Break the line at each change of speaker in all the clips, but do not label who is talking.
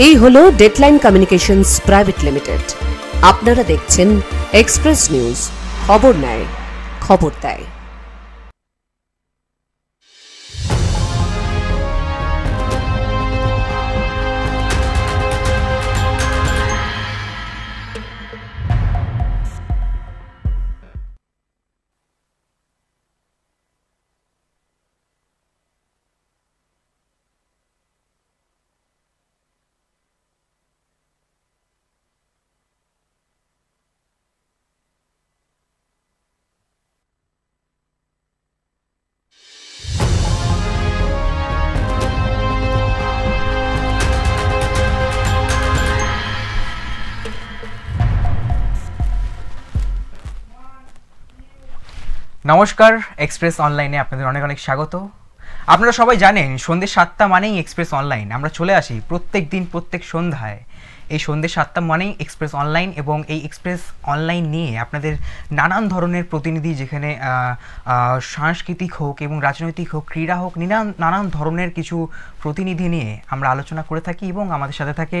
এই হলো deadline communications private limited. আপনারা দেখছেন এক্সপ্রেস নিউজ, খবর নেয়, খবর দেয়।
নমস্কার, এক্সপ্রেস অনলাইনে আপনাদের অনেক অনেক স্বাগত। আপনারা সবাই জানেন সন্ধ্যে 7টা মানেই এক্সপ্রেস অনলাইন। আমরা চলে আসি প্রত্যেক দিন প্রত্যেক সন্ধ্যায়। এই সন্ধ্যে 7টা মানেই এক্সপ্রেস অনলাইন, এবং এই এক্সপ্রেস অনলাইন নিয়ে আপনাদের নানান ধরনের প্রতিনিধি, যেখানে সাংস্কৃতিক হোক এবং রাজনৈতিক হোক, ক্রীড়া হোক, নানান ধরনের কিছু প্রতিনিধি নিয়ে আমরা আলোচনা করে থাকি, এবং আমাদের সাথে থাকে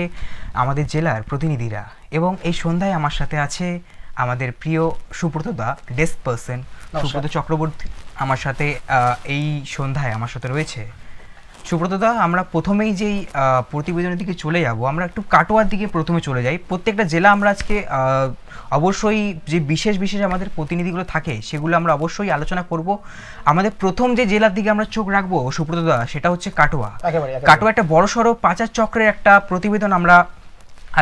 আমাদের জেলার প্রতিনিধিরা। এবং এই সন্ধ্যায় আমার সাথে আছে আমাদের প্রিয় সুব্রত দা, ডেস্ক পার্সন সুব্রত চক্রবর্তী আমার সাথে এই সন্ধ্যায় আমার সাথে রয়েছে। সুব্রত দা, আমরা প্রথমেই যেই প্রতিবেদনের দিকে চলে যাব, আমরা একটু কাটোয়ার দিকে প্রথমে চলে যাই। প্রত্যেকটা জেলা আমরা আজকে অবশ্যই যে বিশেষ বিশেষ আমাদের প্রতিনিধিগুলো থাকে সেগুলো আমরা অবশ্যই আলোচনা করব। আমাদের প্রথম যে জেলার দিকে আমরা চোখ রাখবো সুব্রত দা, সেটা হচ্ছে কাটোয়া। কাটোয়া একটা বড়সড় পাচার চক্রের একটা প্রতিবেদন আমরা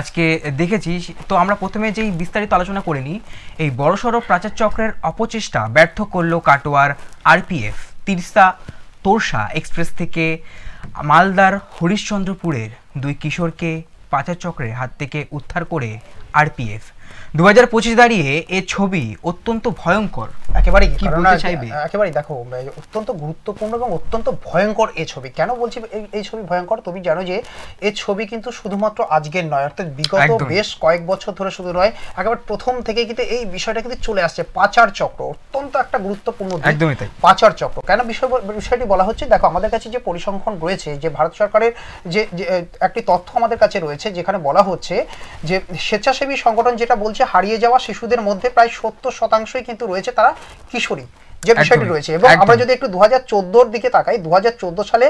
আজকে দেখেছি। তো আমরা প্রথমে যেই বিস্তারিত আলোচনা করে নিই, এই বড়সড় পাচার চক্রের অপচেষ্টা ব্যর্থ করলো কাটোয়ার আরপিএফ। তিস্তা তোরসা এক্সপ্রেস থেকে মালদার হরিশ্চন্দ্রপুরের দুই কিশোরকে পাচার চক্রের হাত থেকে উদ্ধার করে আরপিএফ। 2025 দাঁড়িয়ে এ ছবি অত্যন্ত ভয়ঙ্কর।
একেবারেই
কি বলতে চাইবে?
একেবারেই দেখো, অত্যন্ত গুরুত্বপূর্ণ এবং অত্যন্ত ভয়ঙ্কর এই ছবি। কেন বলছি এই ছবি ভয়ঙ্কর? তুমি জানো যে এই ছবি কিন্তু শুধুমাত্র আজকের নয়, অর্থাৎ বিগত বেশ কয়েক বছর ধরে শুধু নয়, একেবারে প্রথম থেকে কিন্তু এই বিষয়টা কিন্তু চলে আসছে। পাচার চক্র অত্যন্ত একটা গুরুত্বপূর্ণ দিক, পাচার চক্র। কেন বিষয়টি বলা হচ্ছে? দেখো, আমাদের কাছে যে পরিসংখ্যান রয়েছে, যে ভারত সরকারের যে একটি তথ্য আমাদের কাছে রয়েছে, যেখানে বলা হচ্ছে যে স্বেচ্ছাসেবী সংগঠন যেটা বলছে, হারিয়ে যাওয়া শিশুদের মধ্যে প্রায় 70% কিন্তু রয়েছে তারা কিশোরী, যে বিষয়টি রয়েছে। এবং আমরা যদি একটু 2014 দিকে তাকাই, 2014 সালে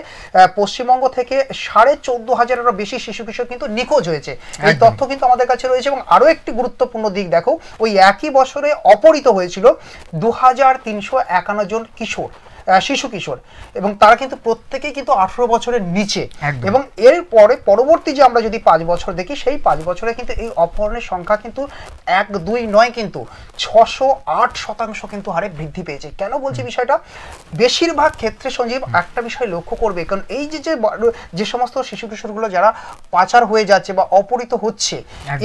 পশ্চিমবঙ্গ থেকে 14,500-এরও বেশি শিশু কিশোর কিন্তু নিখোঁজ হয়েছে। এই তথ্য কিন্তু আমাদের কাছে রয়েছে। এবং আরো একটি গুরুত্বপূর্ণ দিক দেখো, ওই একই বছরে অপহৃত হয়েছিল 2351 জন শিশু কিশোর, এবং তারা কিন্তু প্রত্যেকেই কিন্তু 18 বছরের নিচে। এবং এর পরবর্তী যে আমরা যদি 5 বছর দেখি, সেই 5 বছরে কিন্তু এই অপহরণের সংখ্যা কিন্তু 1-2 নয়, কিন্তু 608% কিন্তু হারে বৃদ্ধি পেয়েছে। কেন বলছি বিষয়টা? বেশিরভাগ ক্ষেত্রে সঞ্জীব একটা বিষয় লক্ষ্য করবে, কারণ এই যে সমস্ত শিশু কিশোরগুলো যারা পাচার হয়ে যাচ্ছে বা অপহৃত হচ্ছে,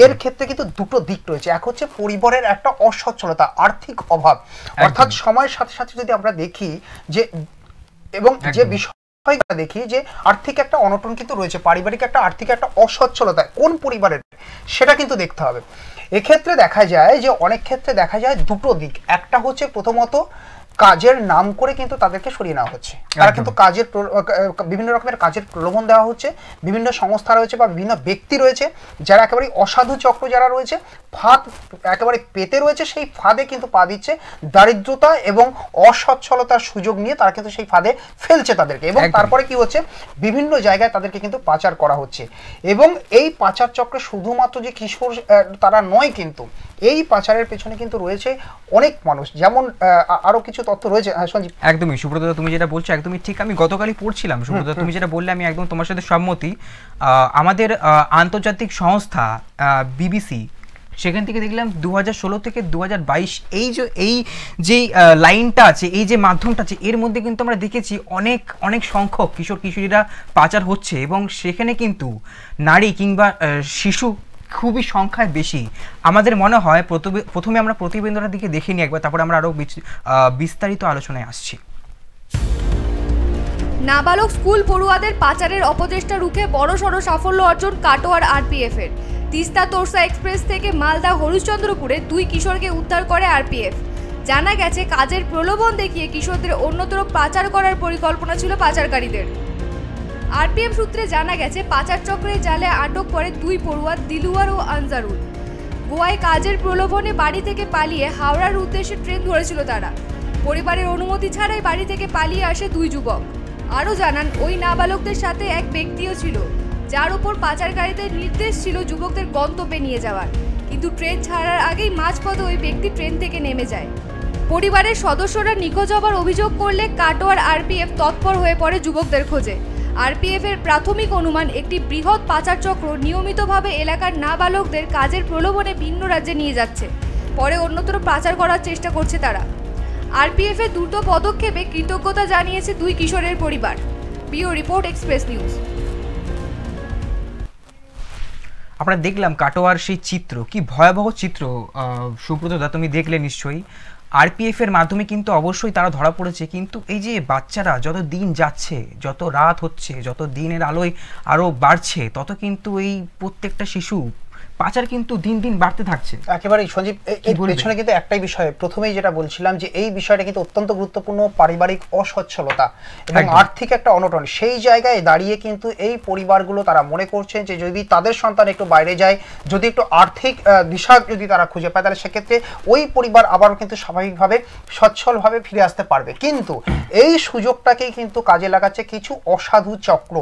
এর ক্ষেত্রে কিন্তু দুটো দিক রয়েছে। এক হচ্ছে পরিবারের একটা অসচ্ছলতা, আর্থিক অভাব। অর্থাৎ সময়ের সাথে সাথে যদি আমরা দেখি যে, এবং যে বিষয় দেখি যে আর্থিক একটা অনটন কিন্তু রয়েছে, পারিবারিক একটা আর্থিক একটা অসচ্ছলতা কোন পরিবারের, সেটা কিন্তু দেখতে হবে। এক্ষেত্রে দেখা যায় যে অনেক ক্ষেত্রে দেখা যায় দুটো দিক। একটা হচ্ছে প্রথমত কাজের নাম করে কিন্তু তাদেরকে সরিয়ে নেওয়া হচ্ছে। তারা কিন্তু বিভিন্ন রকমের কাজের প্রলোভন দেওয়া হচ্ছে। বিভিন্ন সংস্থা রয়েছে বা বিভিন্ন ব্যক্তি রয়েছে যারা একেবারে অসাধু চক্র যারা রয়েছে, ফাঁদ একেবারে পেতে রয়েছে, সেই ফাঁদে কিন্তু পা দিচ্ছে। দারিদ্রতা এবং অসচ্ছলতার সুযোগ নিয়ে তারা কিন্তু সেই ফাঁদে ফেলছে তাদেরকে, এবং তারপরে কি হচ্ছে, বিভিন্ন জায়গায় তাদেরকে কিন্তু পাচার করা হচ্ছে। এবং এই পাচার চক্রে শুধুমাত্র যে কিশোর তারা নয়, কিন্তু এই পাচারের পেছনে কিন্তু রয়েছে অনেক মানুষ। যেমন আরো কিছু তথ্য রয়েছে সঞ্জীব।
একদমই সুব্রত, তুমি যেটা বলছো একদমই ঠিক। আমি গতকালই পড়ছিলাম সুব্রত, তুমি যেটা বললে আমি একদম তোমার সাথে সম্মতি। আমাদের আন্তর্জাতিক সংস্থা বিবিসি, সেখান থেকে দেখলাম 2016 থেকে 2022 এই যে লাইনটা আছে, এই যে মাধ্যমটা আছে, এর মধ্যে কিন্তু আমরা দেখেছি অনেক সংখ্যক কিশোর কিশোরীরা পাচার হচ্ছে, এবং সেখানে কিন্তু নারী কিংবা শিশু খুবই সংখ্যায় বেশি। আমাদের মনে হয় প্রথমে আমরা প্রতিবেদনের দিকে দেখে নিই একবার, তারপর আমরা আরও বিস্তারিত আলোচনায় আসছি।
নাবালক স্কুল পড়ুয়াদের পাচারের অপচেষ্টা রুখে বড়সড় সাফল্য অর্জন কাটোয়ার আরপিএফ এর। তিস্তা তোরসা এক্সপ্রেস থেকে মালদা হরিশ্চন্দ্রপুরে দুই কিশোরকে উদ্ধার করে আরপিএফ। জানা গেছে, কাজের প্রলোভন দেখিয়ে কিশোরদের অন্যত্র পাচার করার পরিকল্পনা ছিল পাচারকারীদের। আরপিএফ সূত্রে জানা গেছে পাচার চক্রের জালে আটক করে দুই পড়ুয়া দিলুয়ার ও আনজারুল। গোয়ায় কাজের প্রলোভনে বাড়ি থেকে পালিয়ে হাওড়ার উদ্দেশ্যে ট্রেন ধরেছিল তারা। পরিবারের অনুমতি ছাড়াই বাড়ি থেকে পালিয়ে আসে দুই যুবক। আরও জানান ওই নাবালকদের সাথে এক ব্যক্তিও ছিল, যার উপর পাচারকারীদের নির্দেশ ছিল যুবকদের গন্তব্যে নিয়ে যাওয়ার, কিন্তু ট্রেন ছাড়ার আগেই মাঝপথে ওই ব্যক্তি ট্রেন থেকে নেমে যায়। পরিবারের সদস্যরা নিখোঁজ হবার অভিযোগ করলে কাটোয়ার আরপিএফ তৎপর হয়ে পড়ে যুবকদের খোঁজে। আরপিএফের প্রাথমিক অনুমান একটি বৃহৎ পাচার চক্র নিয়মিতভাবে এলাকার নাবালকদের কাজের প্রলোভনে ভিন্ন রাজ্যে নিয়ে যাচ্ছে, পরে অন্যত্র পাচার করার চেষ্টা করছে তারা। আরপিএফের দ্রুত পদক্ষেপে কৃতজ্ঞতা জানিয়েছে দুই কিশোরের পরিবার। Bureau report, express news.
আমরা দেখলাম কাটোয়ার সেই চিত্র, কি ভয়াবহ চিত্র। সুব্রত দা, তুমি দেখলে নিশ্চয়ই। আরপিএফ এর মাধ্যমে কিন্তু অবশ্যই তারা ধরা পড়েছে, কিন্তু এই যে বাচ্চারা যত দিন যাচ্ছে, যত রাত হচ্ছে, যত দিনের আলোয় আরও বাড়ছে, তত কিন্তু এই প্রত্যেকটা শিশু পাচার কিন্তু দিন দিন বাড়তে থাকছে।
একেবারেই সঞ্জীব, এর পেছনে কিন্তু একটাই বিষয়, প্রথমেই যেটা বলছিলাম যে এই বিষয়টা কিন্তু অত্যন্ত গুরুত্বপূর্ণ, পারিবারিক অসচ্ছলতা এবং আর্থিক একটা অনটন। সেই জায়গায় দাঁড়িয়ে কিন্তু এই পরিবারগুলো তারা মনে করছেন যে যদি তাদের সন্তান একটু বাইরে যায়, যদি একটু আর্থিক দিশা যদি তারা খুঁজে পায়, তাহলে সেক্ষেত্রে ওই পরিবার আবারও কিন্তু স্বাভাবিকভাবে সচ্ছলভাবে ফিরে আসতে পারবে। কিন্তু এই সুযোগটাকেই কিন্তু কাজে লাগাচ্ছে কিছু অসাধু চক্র,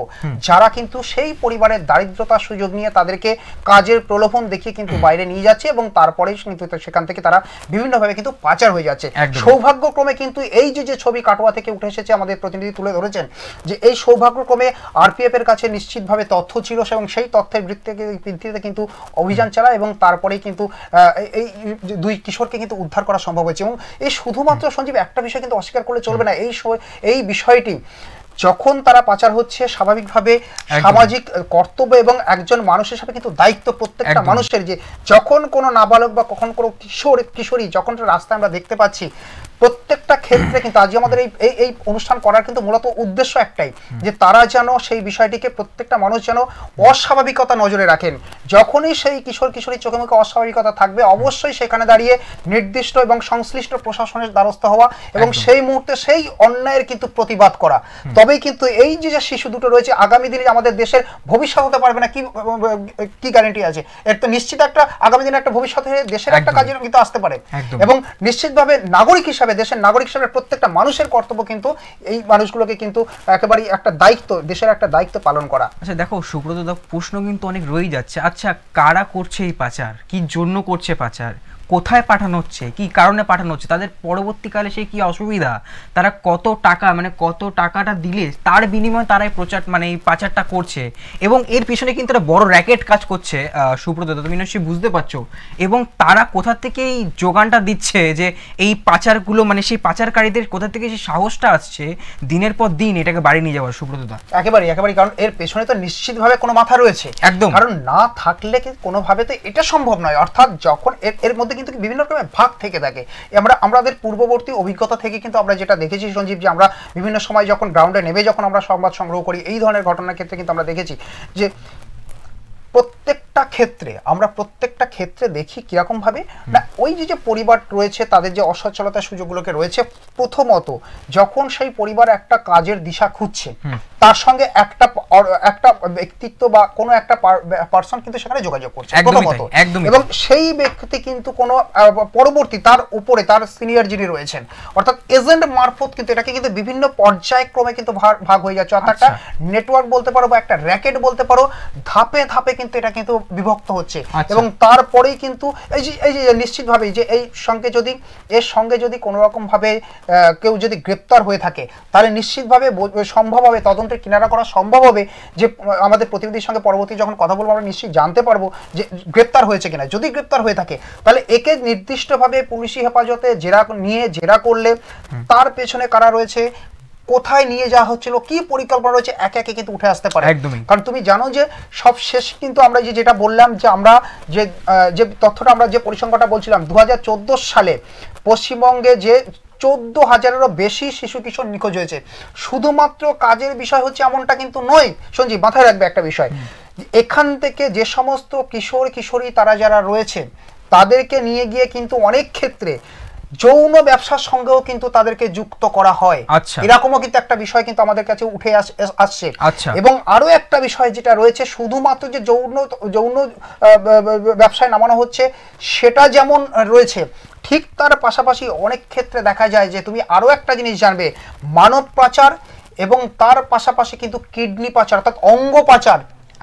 যারা কিন্তু সেই পরিবারের দারিদ্রতার সুযোগ নিয়ে তাদেরকে কাজের প্রলোভন দেখিয়ে কিন্তু বাইরে নিয়ে যাচ্ছে এবং তারপরে কিন্তু সেখান থেকে তারা বিভিন্নভাবে কিন্তু পাচার হয়ে যাচ্ছে। সৌভাগ্যক্রমে কিন্তু এই যে ছবি কাটোয়া থেকে উঠে এসেছে, আমাদের প্রতিনিধি তুলে ধরেছেন যে এই সৌভাগ্যক্রমে আরপিএফ এর কাছে নিশ্চিতভাবে তথ্য ছিল এবং সেই তথ্যের ভিত্তিতে কিন্তু অভিযান চালায় এবং তারপরেই কিন্তু এই দুই কিশোরকে কিন্তু উদ্ধার করা সম্ভব হয়েছে। এবং এই শুধুমাত্র সঞ্জীব একটা বিষয় কিন্তু অস্বীকার করলে চলবে না, এই বিষয়টি যখন তারা পাচার হচ্ছে, স্বাভাবিকভাবে সামাজিক কর্তব্য এবং একজন মানুষ হিসেবে কিন্তু দায়িত্ব প্রত্যেকটা মানুষের, যে যখন কোনো নাবালক বা কখন কোনো কিশোরী যখন রাস্তায় আমরা দেখতে পাচ্ছি, প্রত্যেকটা ক্ষেত্রে কিন্তু আজ আমাদের এই অনুষ্ঠান করার কিন্তু মূলত উদ্দেশ্য একটাই, যে তারা যেন সেই বিষয়টিকে প্রত্যেকটা মানুষ যেন অস্বাভাবিকতা নজরে রাখেন। যখনই সেই কিশোরীর চোখে মুখে অস্বাভাবিকতা থাকবে, অবশ্যই সেখানে দাঁড়িয়ে নির্দিষ্ট এবং সংশ্লিষ্ট প্রশাসনের দ্বারস্থ হওয়া এবং সেই মুহূর্তে সেই অন্যায়ের কিন্তু প্রতিবাদ করা। তবেই কিন্তু এই যে শিশু দুটো রয়েছে, আগামী দিনে আমাদের দেশের ভবিষ্যৎ হতে পারবে না কি গ্যারান্টি আছে? এর তো নিশ্চিত একটা আগামী দিনে একটা ভবিষ্যৎ দেশের একটা কাজে কিন্তু আসতে পারে এবং নিশ্চিতভাবে নাগরিক হিসাবে, দেশের নাগরিক হিসেবে প্রত্যেকটা মানুষের কর্তব্য কিন্তু এই মানুষগুলোকে কিন্তু একেবারে একটা দায়িত্ব, দেশের একটা দায়িত্ব পালন করা।
আচ্ছা দেখো সুব্রত দা, প্রশ্ন কিন্তু অনেক রয়ে যাচ্ছে। আচ্ছা, কারা করছে এই পাচার, কি জন্য করছে পাচার, কোথায় পাঠানো হচ্ছে, কি কারণে পাঠানো হচ্ছে, তাদের পরবর্তীকালে সেই কি অসুবিধা, তারা কত টাকা কত টাকাটা দিলে তার বিনিময়ে তারা এই পাচারটা করছে, এবং এর পিছনে কিন্তু একটা বড় র্যাকেট কাজ করছে। সুব্রত, তুমি নিশ্চয়ই বুঝতে পারছো, এবং তারা কোথা থেকে এই যোগানটা দিচ্ছে যে এই পাচারগুলো, সেই পাচারকারীদের কোথা থেকে সেই সাহসটা আসছে দিনের পর দিন এটাকে বাড়ি নিয়ে যাওয়ার? সুব্রত দা,
একেবারে কারণ এর পেছনে তো নিশ্চিতভাবে কোনো মাথা রয়েছে, একদম, কারণ না থাকলে কোনোভাবে তো এটা সম্ভব নয়। অর্থাৎ যখন এর মধ্যে কিন্তু বিভিন্ন রকমের ভাগ থেকে থাকে, আমাদের পূর্ববর্তী অভিজ্ঞতা থেকে কিন্তু আমরা যেটা দেখেছি সঞ্জীব, যে আমরা বিভিন্ন সময় যখন গ্রাউন্ডে নেমে যখন আমরা সংবাদ সংগ্রহ করি, এই ধরনের ঘটনার ক্ষেত্রে কিন্তু আমরা দেখেছি যে প্রত্যেকটা ক্ষেত্রে দেখি কিরকম ভাবে না ওই যে পরিবার রয়েছে, তাদের যে অসচ্ছলতার সুযোগগুলোকে রয়েছে, প্রথমত যখন সেই পরিবার একটা কাজের দিশা খুঁজছে, তার সঙ্গে একটা ব্যক্তিত্ব বা কোনো একটা পার্সন কিন্তু সেখানে যোগাযোগ করছে প্রথমত, এবং সেই ব্যক্তি কিন্তু কোনো পরবর্তী তার উপরে তার সিনিয়র যিনি রয়েছেন, অর্থাৎ এজেন্ট মারফত কিন্তু এটাকে কিন্তু বিভিন্ন পর্যায়ক্রমে কিন্তু ভাগ হয়ে যাচ্ছে। অর্থাৎ একটা নেটওয়ার্ক বলতে পারো বা একটা র্যাকেট বলতে পারো, ধাপে ধাপে কিন্তু এটা কিন্তু বিভক্ত হচ্ছে। এবং তারপরেই কিন্তু এই যে নিশ্চিতভাবে যে এর সঙ্গে যদি কোনো রকম ভাবে কেউ যদি গ্রেপ্তার হয়ে থাকে, তাহলে নিশ্চিতভাবে সম্ভব হবে, তদন্তের কিনারা করা সম্ভব হবে, যে আমাদের প্রতিনিধির সঙ্গে পরবর্তী যখন কথা বলবো আমরা নিশ্চিত জানতে পারবো যে গ্রেপ্তার হয়েছে কিনা। যদি গ্রেপ্তার হয়ে থাকে, তাহলে একে নির্দিষ্টভাবে পুলিশি হেফাজতে জেরা করলে তার পেছনে কারা রয়েছে, কোথায় নিয়ে যাওয়া হচ্ছিল, কি পরিকল্পনা রয়েছে, একে একে কিন্তু উঠে আসতে পারে।
একদমই,
কারণ তুমি জানো যে সব শেষ কিন্তু আমরা যেটা বললাম, যে আমরা যে তথ্যটা, আমরা যে পরিসংখ্যানটা বলছিলাম, 2014 সালে পশ্চিমবঙ্গে যে 14,000-এরও বেশি শিশু কিশোর নিখোঁজ হয়েছে। শুধুমাত্র কাজের বিষয় হচ্ছে এমনটা কিন্তু নয় সঞ্জীব, মাথায় রাখবে একটা বিষয়, এখান থেকে যে সমস্ত কিশোরী তারা যারা রয়েছে, তাদেরকে নিয়ে গিয়ে কিন্তু অনেক ক্ষেত্রে যৌন ব্যবসার সঙ্গেও কিন্তু তাদেরকে যুক্ত করা হয়।
আচ্ছা।
এরকমও কিন্তু একটা বিষয় কিন্তু আমাদের কাছে উঠে আসছে।
আচ্ছা।
এবং আরো একটা বিষয় যেটা রয়েছে, শুধুমাত্র যে যৌন যৌন ব্যবসায় নামানো হচ্ছে সেটা যেমন রয়েছে, ঠিক তার পাশাপাশি অনেক ক্ষেত্রে দেখা যায় যে তুমি আরো একটা জিনিস জানবে, মানব পাচার এবং তার পাশাপাশি কিন্তু কিডনি পাচার অর্থাৎ অঙ্গ পাচার।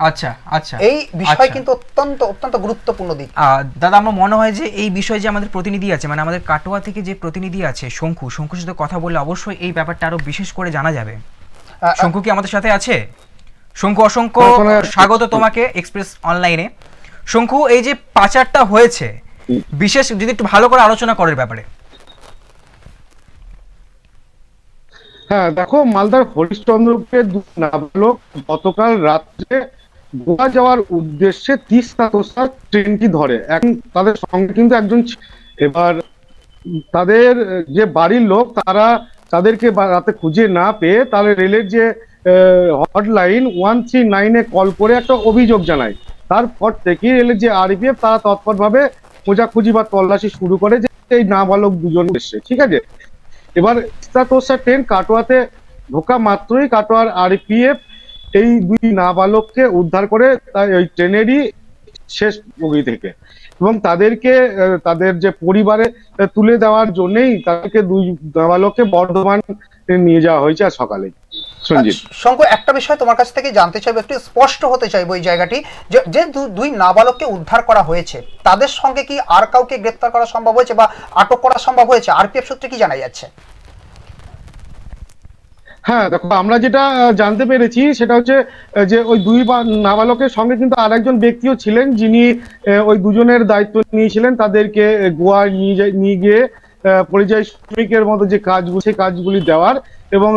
আচ্ছা আচ্ছা,
এই বিষয় কিন্তু অত্যন্ত অত্যন্ত গুরুত্বপূর্ণ দিক।
দাদা, আমার মনে হয় যে এই বিষয়ে যে আমাদের প্রতিনিধি আছে, মানে আমাদের কাটোয়া থেকে যে প্রতিনিধি আছে শঙ্কুর সাথে কথা বললে অবশ্যই এই ব্যাপারটা আরো বিশেষ করে জানা যাবে। শঙ্কু কি আমাদের সাথে আছে? শঙ্কু, অসংখ্য স্বাগত তোমাকে এক্সপ্রেস অনলাইনে। শঙ্কু, এই যে পাচারটা হয়েছে, বিশেষ যদি একটু ভালো করে আলোচনা করার ব্যাপারে।
হ্যাঁ দেখো, মালদার হরিশ্চন্দ্রপুরে নাবালক গতকাল রাত্রে গোয়া যাওয়ার উদ্দেশ্যে তিস্তা তোষার ট্রেনটি ধরে। এখন তাদের সঙ্গে কিন্তু একজন, এবার তাদের যে বাড়ির লোক তারা তাদেরকে রাতে খুঁজে না পেয়ে তাহলে রেলের যে হটলাইন 139-এ কল করে একটা অভিযোগ জানায়। তারপর থেকে রেলের যে আরপিএফ তারা তৎপরভাবে খোঁজাখুঁজি বা তল্লাশি শুরু করে যে এই নাবালক দুজন এসছে। ঠিক আছে, এবার তিস্তা তোষা ট্রেন কাটোয়াতে ঢোকা মাত্রই কাটোয়ার আরপিএফ এই দুই নাবালককে উদ্ধার করে ওই ট্রেনেরই শেষ বগি থেকে, এবং তাদেরকে তাদের যে পরিবারে তুলে দেওয়ার জন্যই তাদেরকে দুই নাবালককে বর্ধমান নিয়ে যাওয়া হয়েছে আজ সকালে। সঞ্জিত,
শঙ্কু, একটা বিষয় তোমার কাছ থেকে জানতে চাইবো, একটু স্পষ্ট হতে চাইবো এই জায়গাটি, যে দুই নাবালককে উদ্ধার করা হয়েছে তাদের সঙ্গে কি আর কাউকে গ্রেফতার করা সম্ভব হয়েছে বা আটক করা সম্ভব হয়েছে? আরপিএফ সূত্রে কি জানা যাচ্ছে?
হ্যাঁ দেখো, আমরা যেটা জানতে পেরেছি সেটা হচ্ছে যে ওই দুই নাবালকের সঙ্গে কিন্তু আর একজন ব্যক্তিও ছিলেন, যিনি ওই দুজনের দায়িত্ব নিয়েছিলেন তাদেরকে গোয়ায় নিয়ে গিয়ে পরিযায়ী শ্রমিকের মতো যে কাজগুলি সেই কাজগুলি দেওয়ার, এবং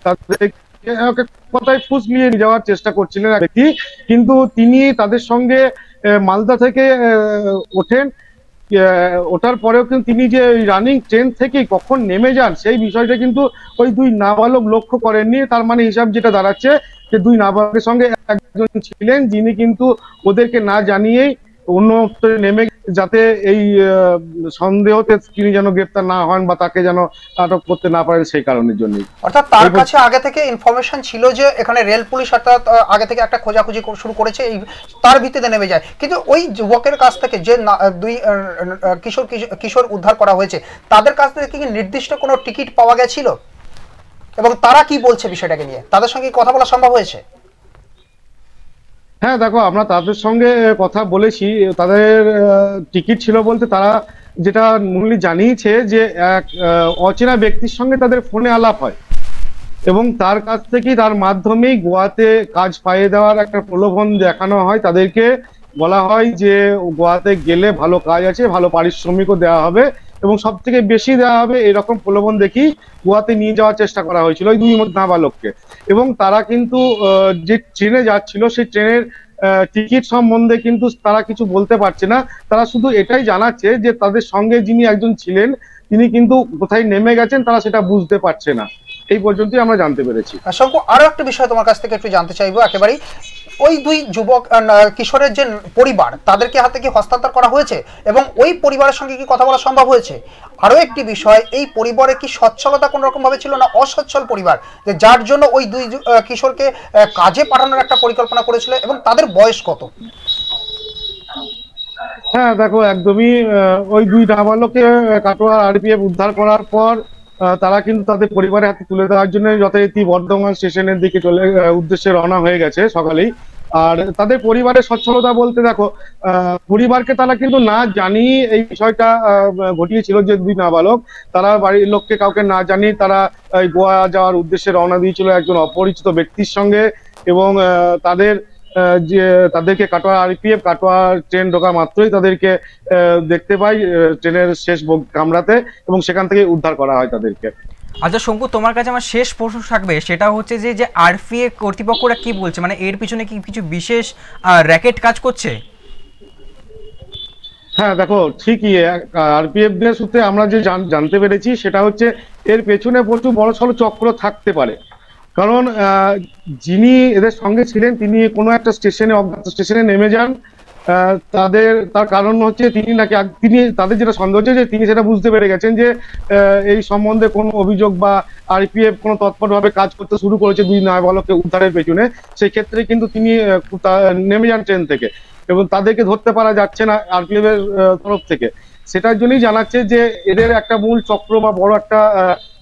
তাদেরকে কথায় ফুসলিয়ে নিয়ে যাওয়ার চেষ্টা করছিলেন ব্যক্তি। কিন্তু তিনি তাদের সঙ্গে মালদা থেকে ওঠেন, ওঠার পরেও কিন্তু তিনি যে রানিং ট্রেন থেকে কখন নেমে যান সেই বিষয়টা কিন্তু ওই দুই নাবালক লক্ষ্য করেননি। তার মানে হিসাব যেটা দাঁড়াচ্ছে যে দুই নাবালকের সঙ্গে একজন ছিলেন যিনি কিন্তু ওদেরকে না জানিয়েই অন্য নেমে, যাতে এই সন্দেহতে তিনি যেন গ্রেপ্তার না হন বা তাকে যেন আটক করতে না পারেন সেই কারণের জন্য।
অর্থাৎ তার কাছে আগে থেকে ইনফরমেশন ছিল যে এখানে রেল পুলিশ অর্থাৎ আগে থেকে একটা খোঁজাখুঁজি শুরু করেছে, তার ভিত্তিতে নেমে যায়। কিন্তু ওই যুবকের কাছ থেকে যে দুই কিশোর উদ্ধার করা হয়েছে তাদের কাছ থেকে কি নির্দিষ্ট কোনো টিকিট পাওয়া গেছিল এবং তারা কি বলছে বিষয়টাকে নিয়ে? তাদের সঙ্গে কথা বলা সম্ভব হয়েছে?
হ্যাঁ দেখো, আমরা তাদের সঙ্গে কথা বলেছি। তাদের টিকিট ছিল বলতে তারা যেটা মূল্য জানিয়েছে যে এক অচেনা ব্যক্তির সঙ্গে তাদের ফোনে আলাপ হয় এবং তার কাছ থেকেই তার মাধ্যমেই গোয়াতে কাজ পাইয়ে দেওয়ার একটা প্রলোভন দেখানো হয়। তাদেরকে বলা হয় যে গোয়াতে গেলে ভালো কাজ আছে, ভালো পারিশ্রমিকও দেওয়া হবে এবং সব থেকে বেশি দেওয়া হবে, এরকম প্রলোভন দেখি গোয়াতে নিয়ে যাওয়ার চেষ্টা করা হয়েছিল ওই দুই নাবালককে। এবং তারা কিন্তু যে ট্রেনে যাচ্ছিল সেই ট্রেনের টিকিট সম্বন্ধে কিন্তু তারা কিছু বলতে পারছে না। তারা শুধু এটাই জানাচ্ছে যে তাদের সঙ্গে যিনি একজন ছিলেন তিনি কিন্তু কোথায় নেমে গেছেন তারা সেটা বুঝতে পারছে না। এই পর্যন্তই আমরা জানতে পেরেছি।
শঙ্কু, আরো একটা বিষয় তোমার কাছ থেকে একটু জানতে চাইবো একেবারেই, ওই দুই যুবক কিশোরের যে পরিবার তাদেরকে হাতে কি হস্তান্তর করা হয়েছে এবং ওই পরিবারের সঙ্গে কি কথা বলা সম্ভব হয়েছে? আরো একটি বিষয়, এই পরিবারে কি সচ্ছলতা কোন রকম ভাবে ছিল না অসচ্ছল পরিবার, যে যার জন্য ওই দুই কিশোরকে কাজে পাঠানোর একটা পরিকল্পনা করেছিল এবং তাদের বয়স কত?
হ্যাঁ দেখো, একদমই ওই দুই নাবালককে কাটোয়া আরপিএফ উদ্ধার করার পর তারা কিন্তু তাদের পরিবারের হাতে তুলে দেওয়ার জন্য যথারীতি বর্ধমান স্টেশনের দিকে উদ্দেশ্যে রওনা হয়ে গেছে সকালেই। আর তাদের পরিবারের সচ্ছলতা বলতে দেখো, পরিবারকে তারা কিন্তু না জানিয়ে এই বিষয়টা ঘটিয়েছিল যে দুই নাবালক তারা বাড়ির লোককে কাউকে না জানিয়ে তারা গোয়া যাওয়ার উদ্দেশ্যে রওনা দিয়েছিল একজন অপরিচিত ব্যক্তির সঙ্গে। এবং তাদেরকে কাটোয়া আরপিএফ কাটোয়া ট্রেন ঢোকা মাত্রই তাদেরকে দেখতে পাই ট্রেনের শেষ কামরাতে এবং সেখান থেকে উদ্ধার করা হয় তাদেরকে।
আচ্ছা শঙ্কু, তোমার কাছে আমার শেষ প্রশ্ন থাকবে, সেটা হচ্ছে যে আরপিএফ কর্তৃপক্ষরা কি বলছে, মানে এর পিছনে কি কিছু বিশেষ র্যাকেট কাজ করছে?
হ্যাঁ দেখো, ঠিকই আরপিএফ দের সূত্রে আমরা যে জানতে পেরেছি সেটা হচ্ছে এর পেছনে প্রচুর বড়সড় চক্র থাকতে পারে। কারণ যিনি এদের সঙ্গে ছিলেন তিনি কোনো একটা স্টেশনে নেমে যান, তার কারণ হচ্ছে তিনি তাদের যেটা সন্দেহ হচ্ছে যে তিনি সেটা বুঝতে পেরে গেছেন যে এই সম্বন্ধে কোনো অভিযোগ বা আরপিএফ কোনো তৎপরভাবে কাজ করতে শুরু করেছে দুই নাবালককে উদ্ধারের পেছনে, সেই ক্ষেত্রে কিন্তু তিনি নেমে যান ট্রেন থেকে এবং তাদেরকে ধরতে পারা যাচ্ছে না আরপিএফ এর তরফ থেকে। সেটার জন্যই জানাচ্ছে যে এদের একটা মূল চক্র বা বড় একটা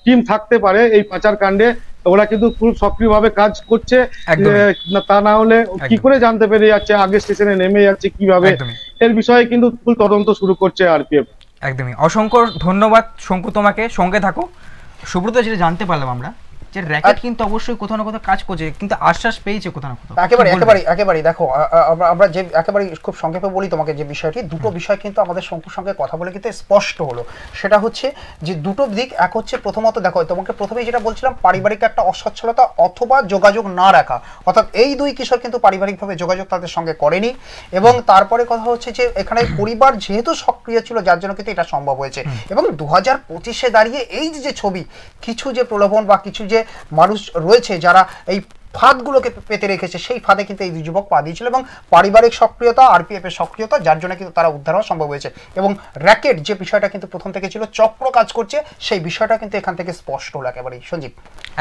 টিম থাকতে পারে এই পাচার কাণ্ডে। ওরা কিন্তু খুব সক্রিয়ভাবে কাজ করছে, তা না হলে কি করে জানতে পেরে যাচ্ছে আগে স্টেশনে নেমে যাচ্ছে কিভাবে, এর বিষয়ে কিন্তু ফুল তদন্ত শুরু করছে আরপিএফ।
একদমই অসংখ্য ধন্যবাদ শঙ্কু, তোমাকে সঙ্গে থাকো। সুব্রত, যেটা জানতে পারলাম আমরা যে র‍্যাকেট কিন্তু অবশ্যই কোথাও না কোথাও কাজ করছে, কিন্তু আশ্বাস পেয়েছে কোথাও না কোথাও।
একেবারে দেখো আমরা যে একেবারে খুব সংক্ষেপে বলি তোমাকে যে বিষয়টি, দুটো বিষয় কিন্তু আমাদের শঙ্কুর সঙ্গে কথা বলে কিন্তু স্পষ্ট হলো। সেটা হচ্ছে যে দুটো দিক, এক হচ্ছে প্রথমত দেখো তোমাকে প্রথমেই যেটা বলছিলাম, পারিবারিক একটা অসচ্ছলতা অথবা যোগাযোগ না রাখা, অর্থাৎ এই দুই কিশোর কিন্তু পারিবারিকভাবে যোগাযোগ তাদের সঙ্গে করেনি। এবং তারপরে কথা হচ্ছে যে এখানে পরিবার যেহেতু সক্রিয় ছিল যার জন্য কিন্তু এটা সম্ভব হয়েছে। এবং 2025-এ দাঁড়িয়ে এই যে ছবি, কিছু যে প্রলোভন বা কিছু যে মানুষ রয়েছে যারা এই ফাঁদগুলোকে পেতে রেখেছে, সেই ফাঁদে কিন্তু এই দুই যুবক পা দিয়েছিল এবং পারিবারিক সক্রিয়তা, আরপিএফ এর সক্রিয়তা, যার জন্য কিন্তু তারা উদ্ধার হওয়া সম্ভব হয়েছে। এবং র‍্যাকেট যে বিষয়টা কিন্তু প্রথম থেকে ছিল, চক্র কাজ করছে, সেই বিষয়টা কিন্তু এখান থেকে স্পষ্ট হলো একেবারেই। সঞ্জীব,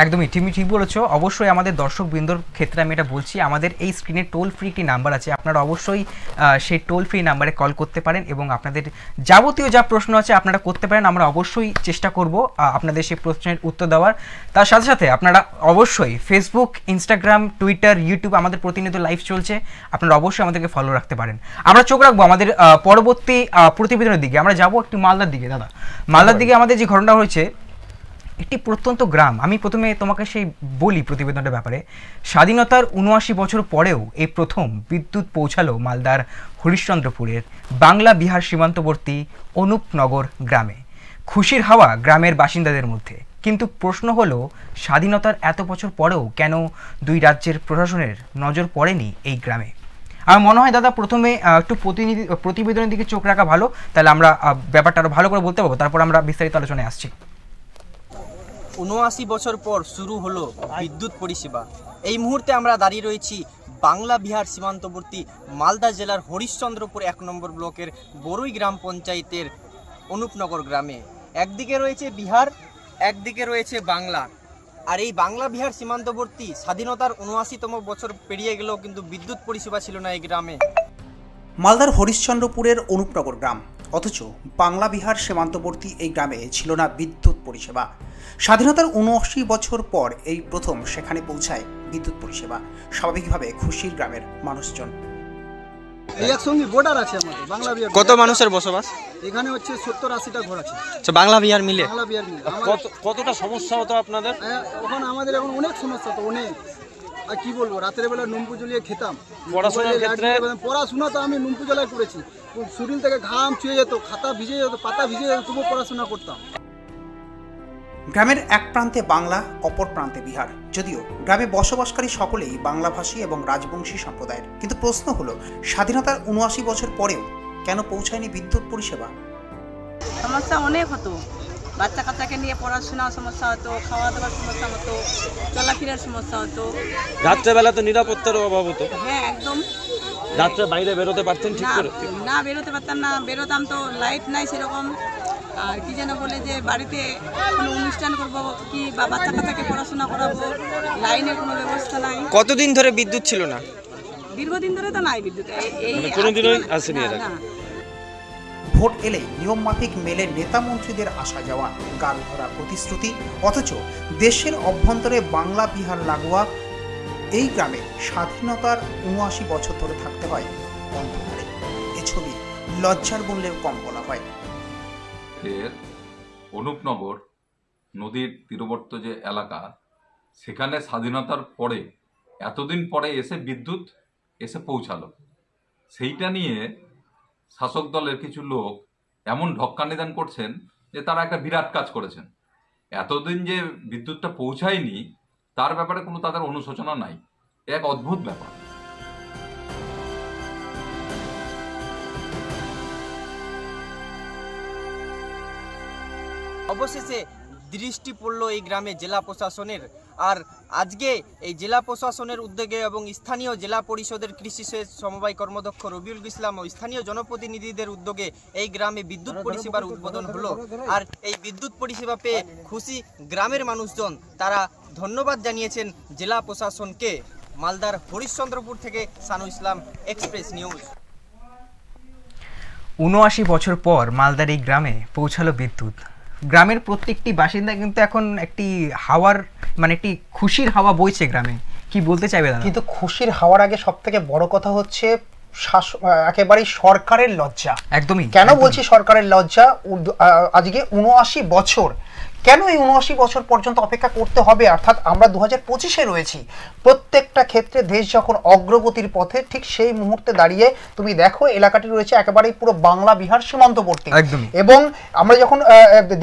একদমই তুমি ঠিক বলেছো। অবশ্যই আমাদের দর্শক বৃন্দর ক্ষেত্রে আমি এটা বলছি, আমাদের এই স্ক্রিনে টোল ফ্রি একটি নাম্বার আছে, আপনারা অবশ্যই সেই টোল ফ্রি নাম্বারে কল করতে পারেন এবং আপনাদের যাবতীয় যা প্রশ্ন আছে আপনারা করতে পারেন। আমরা অবশ্যই চেষ্টা করব আপনাদের সেই প্রশ্নের উত্তর দেওয়ার। তার সাথে সাথে আপনারা অবশ্যই ফেসবুক, ইনস্টাগ্রাম, টুইটার, ইউটিউব আমাদের প্রতিনিয়ত লাইভ চলছে, আপনারা অবশ্যই আমাদেরকে ফলো রাখতে পারেন। আমরা চোখ রাখবো আমাদের পরবর্তী প্রতিবেদনের দিকে। আমরা যাবো একটু মালদার দিকে। দাদা, মালদার দিকে আমাদের যে ঘটনা হয়েছে, একটি প্রত্যন্ত গ্রাম। আমি প্রথমে তোমাকে সেই বলি প্রতিবেদনটার ব্যাপারে। স্বাধীনতার ৭৯ বছর পরেও এই প্রথম বিদ্যুৎ পৌঁছালো মালদার হরিশ্চন্দ্রপুরের বাংলা বিহার সীমান্তবর্তী অনুপনগর গ্রামে। খুশির হাওয়া গ্রামের বাসিন্দাদের মধ্যে, কিন্তু প্রশ্ন হলো স্বাধীনতার এত বছর পরেও কেন দুই রাজ্যের প্রশাসনের নজর পড়েনি এই গ্রামে। আমার মনে হয় দাদা প্রথমে একটু প্রতিবেদনের দিকে চোখ রাখা ভালো, তাহলে আমরা ব্যাপারটা আরো ভালো করে বলতে পারবো, তারপর আমরা বিস্তারিত আলোচনায় আসছি।
৭৯ বছর পর শুরু হলো বিদ্যুৎ পরিষেবা। এই মুহূর্তে আমরা দাঁড়িয়ে রয়েছি বাংলা বিহার সীমান্তবর্তী মালদা জেলার হরিশ্চন্দ্রপুর ১ নম্বর ব্লকের বড়ুই গ্রাম পঞ্চায়েতের অনুপনগর গ্রামে। একদিকে রয়েছে বিহার, একদিকে রয়েছে বাংলা। আর এই বাংলা বিহার সীমান্তবর্তী স্বাধীনতার ৭৯তম বছর পেরিয়ে গেলেও কিন্তু বিদ্যুৎ পরিষেবা ছিল না এই গ্রামে।
মালদার হরিশ্চন্দ্রপুরের অনুপনগর গ্রাম, অথচ বাংলা বিহার সীমান্তবর্তী এই গ্রামে ছিল না বিদ্যুৎ পরিষেবা। স্বাধীনতার ৭৯ বছর পর এই প্রথম সেখানে পৌঁছায় বিদ্যুৎ পরিষেবা। স্বাভাবিকভাবে খুশির গ্রামের মানুষজন।
একসঙ্গে বর্ডার আছে আমাদের বাংলা বিহার।
কত মানুষের বসবাস
এখানে? হচ্ছে ৭০-৮০টা ঘর আছে
বাংলা বিহার মিলে।
বাংলা বিহার মিলে
কতটা সমস্যা হতো আপনাদের?
এখন আমাদের এখন অনেক সমস্যা তো, অনেক। আর কি বলবো, রাতের বেলা নুম্পু জ্বলিয়ে খেতাম।
পড়াশোনার ক্ষেত্রে?
পড়াশোনা তো আমি নুম্পু জ্বালায় করেছি, শরীর থেকে ঘাম ছুঁয়ে যেত, খাতা ভিজে যেত, পাতা ভিজে যেত, তবুও পড়াশোনা করতাম।
গ্রামের এক প্রান্তে বাংলা, অপর প্রান্তে বিহার। যদিও গ্রামে বসবাসকারী সকলেই বাংলাভাষী এবং রাজবংশী সম্প্রদায়ের, কিন্তু প্রশ্ন হলো স্বাধীনতার ৭৯ বছর পরেও কেন পৌঁছায়নি বিদ্যুৎ পরিষেবা?
সমস্যা অনেক হতো, বাচ্চা কাচ্চাকে নিয়ে পড়াশোনার সমস্যা হতো, খাওয়া দাওয়ার সমস্যা হতো, চলাফেরার সমস্যা হতো।
রাত্রেবেলা তো নিরাপত্তার অভাব হতো।
হ্যাঁ, একদম।
রাত্রে বাইরে বেরোতে পারতেন ঠিক করে?
না, বেরোতে পারতাম না। বেরোতাম তো লাইট নাই সেরকম। আর কি যেন বলে যে বাড়িতে কোনো অনুষ্ঠান করবো কি বা বাচ্চা কাচ্চাকে পড়াশোনা করাবো, লাইনের কোনো ব্যবস্থা নাই।
কতদিন ধরে বিদ্যুৎ ছিল না?
দীর্ঘদিন ধরে তো নাই বিদ্যুৎ, এই
কোনোদিনই আসেনি এর আগে।
ভোট এলে নিয়ম মাফিক মেলে নেতা মন্ত্রীদের আসা যাওয়া, গাল ভরা প্রতিশ্রুতি, অথচ দেশের অভ্যন্তরে বাংলা বিহার লাগোয়া এই গ্রামে স্বাধীনতার ৭৯ বছর ধরে থাকতে হয় অন্ধকারে। এ ছবি লজ্জার বললেও কম বলা হয়।
অনুপনগর নদীর তীরবর্তী যে এলাকা, সেখানে স্বাধীনতার পরে এতদিন পরে এসে বিদ্যুৎ এসে পৌঁছালো। সেইটা নিয়ে শাসক দলের কিছু লোক এমন ঢক্কা নিদান করছেন যে তারা একটা বিরাট কাজ করেছেন। এতদিন যে বিদ্যুৎটা পৌঁছায়নি তার ব্যাপারে কোনো তাদের অনুশোচনা নাই। এক অদ্ভুত ব্যাপার।
অবশেষে দৃষ্টি পড়ল এই গ্রামে জেলা প্রশাসনের। আর আজকে এই জেলা প্রশাসনের উদ্যোগে এবং স্থানীয় জেলা পরিষদের কৃষি সেচ সমবায় কর্মদক্ষ রবিউল ইসলাম ও স্থানীয় জনপ্রতিনিধিদের উদ্যোগে এই গ্রামে বিদ্যুৎ পরিষেবার উদ্বোধন হলো। আর এই বিদ্যুৎ পরিষেবা পেয়ে খুশি গ্রামের মানুষজন, তারা ধন্যবাদ জানিয়েছেন জেলা প্রশাসনকে। মালদার হরিশ্চন্দ্রপুর থেকে সানু ইসলাম, এক্সপ্রেস নিউজ।
৭৯ বছর পর মালদার এই গ্রামে পৌঁছালো বিদ্যুৎ। গ্রামের প্রত্যেকটি বাসিন্দা কিন্তু এখন একটি হাওয়ার মানে একটি খুশির হাওয়া বইছে গ্রামে। কি বলতে চাইবে দাদা?
কিন্তু খুশির হাওয়ার আগে সব থেকে বড় কথা হচ্ছে একেবারেই সরকারের লজ্জা।
একদমই।
কেন বলছি সরকারের লজ্জা? আজকে ৭৯ বছর, কেন এই ৭৯ বছর পর্যন্ত অপেক্ষা করতে হবে? অর্থাৎ আমরা 2025-এ রয়েছি। প্রত্যেকটা ক্ষেত্রে দেশ যখন অগ্রগতির পথে, ঠিক সেই মুহূর্তে দাঁড়িয়ে তুমি দেখো এলাকাটি রয়েছে একেবারেই পুরো বাংলা বিহার সীমান্তবর্তী। এবং আমরা যখন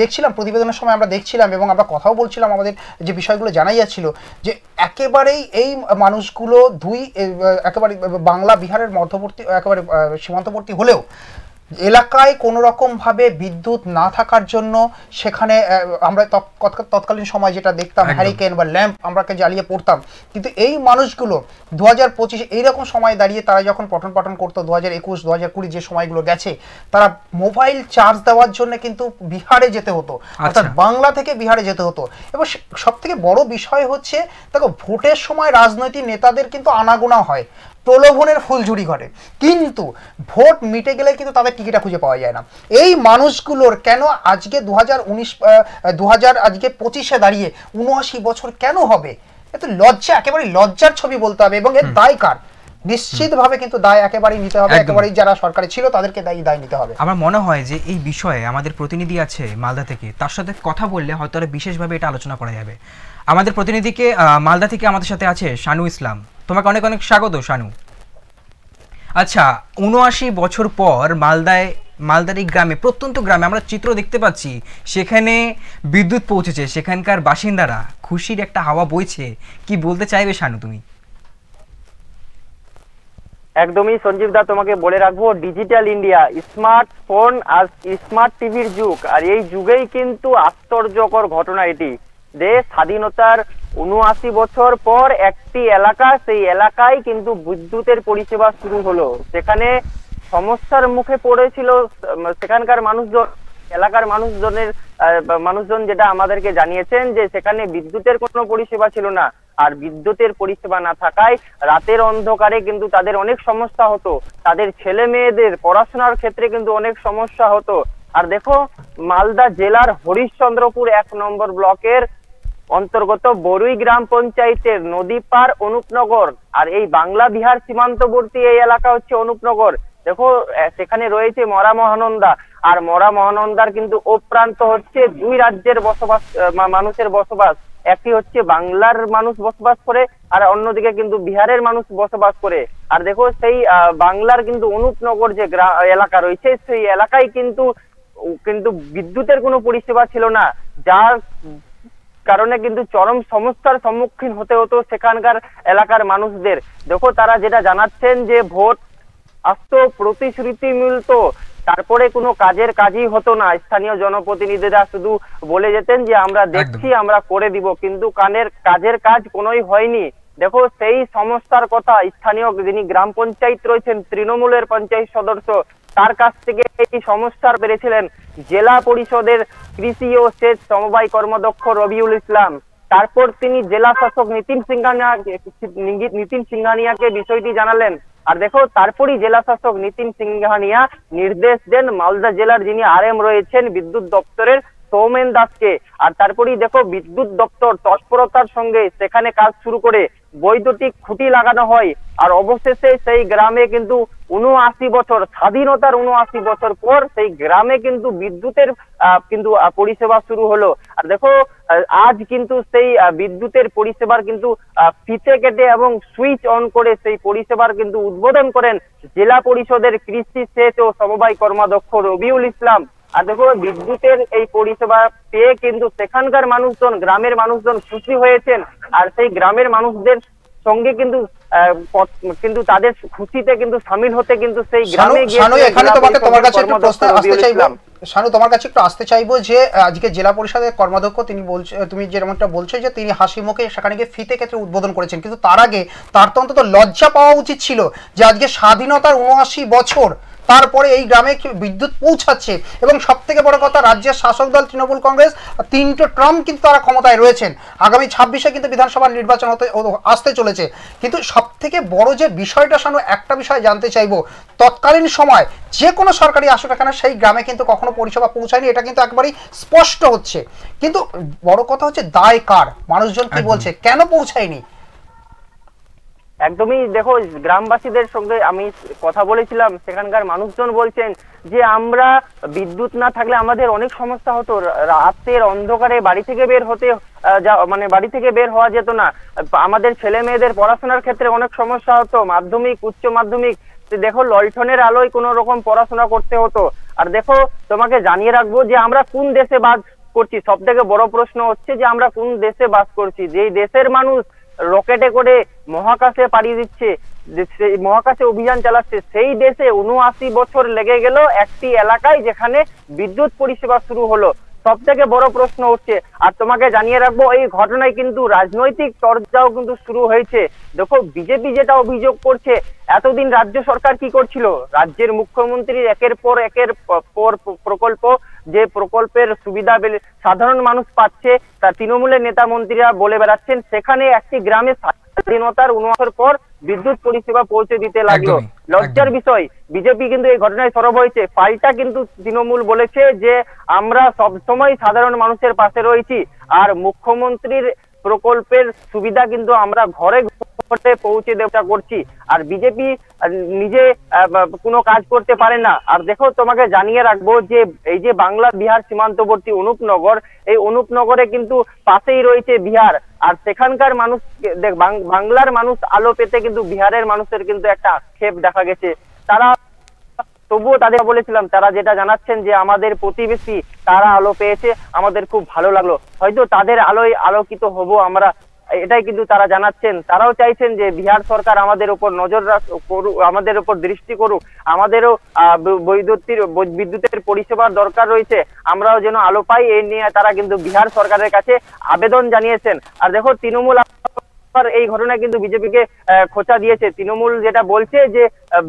দেখছিলাম প্রতিবেদনের সময়, আমরা দেখছিলাম এবং আমরা কথাও বলছিলাম, আমাদের যে বিষয়গুলো জানাই যাচ্ছিল যে একেবারেই এই মানুষগুলো একেবারে বাংলা বিহারের মধ্যবর্তী একেবারে সীমান্তবর্তী হলেও এলাকায় কোনো রকমভাবে বিদ্যুৎ না থাকার জন্য সেখানে আমরা তৎকালীন সময় যেটা দেখতাম হ্যারিকেন বা ল্যাম্প আমরাকে জ্বালিয়ে পড়তাম। কিন্তু এই মানুষগুলো 2025 এইরকম সময় দাঁড়িয়ে তারা যখন পঠন পাঠন করতো, 2021, 2020 যে সময়গুলো গেছে, তারা মোবাইল চার্জ দেওয়ার জন্য কিন্তু বিহারে যেতে হতো, অর্থাৎ বাংলা থেকে বিহারে যেতে হতো। এবং সব থেকে বড় বিষয় হচ্ছে, দেখো ভোটের সময় রাজনৈতিক নেতাদের কিন্তু আনাগোনা হয়, প্রলোভনের ফুলঝুরি ঘটে, কিন্তু ভোট মিটে গেলে কিন্তু তাদের টিকিটা খুঁজে পাওয়া যায় না। এই মানুষগুলোর কেন আজকে 2025-এ দাঁড়িয়ে ৭৯ বছর কেন হবে? এত লজ্জা, একেবারে লজ্জার ছবি বলতে হবে। এবং এর দায় কার? নিশ্চিতভাবে কিন্তু দায় একেবারেই নিতে হবে, একেবারেই যারা সরকারে ছিল তাদেরকে দায় নিতে হবে।
আমার মনে হয় যে এই বিষয়ে আমাদের প্রতিনিধি আছে মালদা থেকে, তার সাথে কথা বললে হয়তো আরো বিশেষভাবে এটা আলোচনা করা যাবে। আমাদের প্রতিনিধিকে মালদা থেকে আমাদের সাথে আছে সানু ইসলাম। তোমাকে অনেক অনেক স্বাগত সানু। আচ্ছা, ৭৯ বছর পর মালদার এই গ্রামে, প্রত্যন্ত গ্রামে আমরা চিত্র দেখতে পাচ্ছি, সেখানে বিদ্যুৎ পৌঁছেছে, সেখানকার বাসিন্দারা খুশির একটা হাওয়া বইছে। কি বলতে চাইবে সানু তুমি?
একদমই সঞ্জীব দা, তোমাকে বলে রাখবো, ডিজিটাল ইন্ডিয়া, স্মার্টফোন আর স্মার্ট টিভির যুগ। আর এই যুগেই কিন্তু আশ্চর্যকর ঘটনা এটি। দেশ স্বাধীনতার ৭৯ বছর পর একটি এলাকা, সেই এলাকায় কিন্তু বিদ্যুতের পরিষেবা শুরু হলো। সেখানে সমস্যার মুখে পড়েছিল সেখানকার মানুষজন। এলাকার মানুষজন যেটা আমাদেরকে জানিয়েছেন যে সেখানে বিদ্যুতের কোনো পরিষেবা ছিল না। আর বিদ্যুতের পরিষেবা না থাকায় রাতের অন্ধকারে কিন্তু তাদের অনেক সমস্যা হতো, তাদের ছেলে মেয়েদের পড়াশোনার ক্ষেত্রে কিন্তু অনেক সমস্যা হতো। আর দেখো, মালদা জেলার হরিশ্চন্দ্রপুর ১ নম্বর ব্লকের অন্তর্গত বরুই গ্রাম পঞ্চায়েতের নদীপার অনুপনগর, আর এই বাংলা বিহার সীমান্তবর্তী এই এলাকা হচ্ছে অনুপনগর। দেখো, সেখানে রয়েছে মরা মহানন্দা, আর মরা মহানন্দার কিন্তু ও প্রান্ত হচ্ছে দুই রাজ্যের মানুষের বসবাস। একটি হচ্ছে বাংলার মানুষ বসবাস করে, আর অন্যদিকে কিন্তু বিহারের মানুষ বসবাস করে। আর দেখো, সেই বাংলার কিন্তু অনুপনগর যে এলাকা রয়েছে, সেই এলাকায় কিন্তু বিদ্যুতের কোনো পরিষেবা ছিল না, যার কারণে কিন্তু চরম সমস্যার সম্মুখীন হতে হতো সেখানকার এলাকার মানুষদের। দেখো, তারা যেটা জানাচ্ছেন যে ভোট আসতো, প্রতিশ্রুতি মিলতো, তারপরে কোনো কাজই হতো না। স্থানীয় জনপ্রতিনিধিরা শুধু বলে যেতেন যে আমরা দেখছি, আমরা করে দিব, কিন্তু কাজের কাজ কোনোই হয়নি। দেখো, সেই সমস্যার কথা স্থানীয় যিনি গ্রাম পঞ্চায়েত রয়েছেন, তৃণমূলের পঞ্চায়েত সদস্য, তার কাছ থেকে এই সমস্যার পেরেছিলেন জেলা পরিষদের কৃষি ও সেচ সমবায় কর্মদক্ষ রবিউল ইসলাম। তারপর তিনি জেলা শাসক নিতিন সিংহানিয়াকে বিষয়টি জানালেন। আর দেখো, তারপরই জেলা শাসক নিতিন সিংহানিয়া নির্দেশ দেন মালদা জেলার যিনি RM রয়েছেন বিদ্যুৎ দপ্তরের সৌমেন দাসকে। আর তারপরেই দেখো, বিদ্যুৎ দপ্তর তৎপরতার সঙ্গে সেখানে কাজ শুরু করে বৈদ্যুতিক খুঁটি লাগানো হয়। আর অবশেষে সেই গ্রামে কিন্তু ৭৯ বছর, স্বাধীনতার ৭৯ বছর পর সেই গ্রামে কিন্তু বিদ্যুতের পরিষেবা শুরু হলো। আর দেখো, আজ কিন্তু সেই বিদ্যুতের পরিষেবার কিন্তু ফিতে কেটে এবং সুইচ অন করে সেই পরিষেবার কিন্তু উদ্বোধন করেন জেলা পরিষদের কৃষি সেচ ও সমবায় কর্মদক্ষ রবিউল ইসলাম। আর দেখো, বিদ্যুতের এই পরিষেবা পেয়ে কিন্তু সেখানকার মানুষজন, গ্রামের মানুষজন খুশি হয়েছেন। আর সেই গ্রামের মানুষদের সঙ্গে কিন্তু কিন্তু তাদের খুশিতে কিন্তু শামিল হতে কিন্তু সেই গ্রামে গিয়ে
এখানে তোমার কাছে একটু প্রশ্ন আসতে চাইবো শানু, তোমার কাছে একটু আসতে চাইবো যে আজকে জেলা পরিষদের কর্মাধ্যক্ষ তুমি যেমনটা বলছো যে তিনি হাসি মুখে সেখানে গিয়ে ফিতে ক্ষেত্রে উদ্বোধন করেছেন, কিন্তু তার আগে তার তো অন্তত লজ্জা পাওয়া উচিত ছিল যে আজকে স্বাধীনতার ৭৯ বছর তারপরে এই গ্রামে বিদ্যুৎ পৌঁছাচ্ছে এবং সব থেকে বড় কথা রাজ্যের শাসক দল তৃণমূল কংগ্রেস ৩টে টার্ম কিন্তু তারা ক্ষমতায় রয়েছেন, আগামী ২৬-এ কিন্তু বিধানসভার নির্বাচন আসতে চলেছে। কিন্তু সব থেকে বড় যে বিষয়টা শানু, একটা বিষয় জানতে চাইবো, তৎকালীন সময় যে কোনো সরকারি আসুক এখানে সেই গ্রামে কিন্তু কখনো পরিষেবা পৌঁছায়নি, এটা কিন্তু একবারেই স্পষ্ট হচ্ছে। কিন্তু বড় কথা হচ্ছে দায় কার, মানুষজন কি বলছে, কেন পৌঁছায়নি?
একদমই দেখো, গ্রামবাসীদের সঙ্গে আমি কথা বলেছিলাম, সেখানকার মানুষজন বলছেন যে আমরা বিদ্যুৎ না থাকলে আমাদের অনেক সমস্যা হতো, রাতের অন্ধকারে বাড়ি থেকে বের হতে মানে বাড়ি থেকে বের হওয়া যেত না, আমাদের ছেলে মেয়েদের পড়াশোনার ক্ষেত্রে অনেক সমস্যা হতো, মাধ্যমিক উচ্চ মাধ্যমিক দেখো লণ্ঠনের আলোয় কোনো রকম পড়াশোনা করতে হতো। আর দেখো তোমাকে জানিয়ে রাখবো যে আমরা কোন দেশে বাস করছি, সব থেকে বড় প্রশ্ন হচ্ছে যে আমরা কোন দেশে বাস করছি, যেই দেশের মানুষ রকেটে করে মহাকাশে পাড়ি দিচ্ছে, মহাকাশে অভিযান চালাচ্ছে, সেই দেশে ৭৯ বছর লেগে গেল একটি এলাকায় যেখানে বিদ্যুৎ পরিষেবা শুরু হলো। সব থেকে বড় প্রশ্ন হচ্ছে, আর তোমাকে জানিয়ে রাখবো এই ঘটনায় কিন্তু রাজনৈতিক চর্চাও কিন্তু শুরু হয়েছে। দেখো বিজেপি যেটা অভিযোগ করছে, এতদিন রাজ্য সরকার কি করছিল, রাজ্যের মুখ্যমন্ত্রী একের পর প্রকল্প, যে প্রকল্পের সুবিধা সাধারণ মানুষ পাচ্ছে তা তৃণমূলের নেতা মন্ত্রীরা বলে বেড়াচ্ছেন, সেখানে একটি গ্রামে স্বাধীনতার ৭৯ পর বিদ্যুৎ পরিষেবা পৌঁছে দিতে লাগলো। লজ্জার বিষয়, বিজেপি কিন্তু এই ঘটনায় সরব হয়েছে, পাল্টা কিন্তু তৃণমূল বলেছে যে আমরা সবসময় সাধারণ মানুষের পাশে রয়েছি, আর মুখ্যমন্ত্রীর প্রকল্পের সুবিধা কিন্তু আমরা ঘরে ঘরে পৌঁছে দেওয়া করছি, আর বিজেপি নিজে কোনো কাজ করতে পারে না। আর দেখো তোমাকে জানিয়ে রাখবো যে এই যে বাংলা বিহার সীমান্তবর্তী অনুপনগর, এই অনুপনগরে কিন্তু পাশেই রয়েছে বিহার, আর সেখানকার মানুষ বাংলার মানুষ আলো পেতে কিন্তু বিহারের মানুষের কিন্তু একটা আক্ষেপ দেখা গেছে। তারা তবুও তাদের বলেছিলাম, তারা যেটা জানাচ্ছেন যে আমাদের প্রতিবেশী তারা আলো পেয়েছে, আমাদের খুব ভালো লাগলো, হয়তো তাদের আলোয় আলোকিত হব আমরা, এটাই কিন্তু তারা জানাচ্ছেন। তারাও চাইছেন যে বিহার সরকার আমাদের উপর নজর করুক, আমাদের উপর দৃষ্টি করুক, আমাদেরও বিদ্যুতের পরিষেবার দরকার রয়েছে, আমরাও যেন আলো পাই, এই নিয়ে তারা কিন্তু বিহার সরকারের কাছে আবেদন জানিয়েছেন। আর দেখো তৃণমূল এই ঘটনায় কিন্তু বিজেপিকে খোঁচা দিয়েছে, তৃণমূল যেটা বলছে যে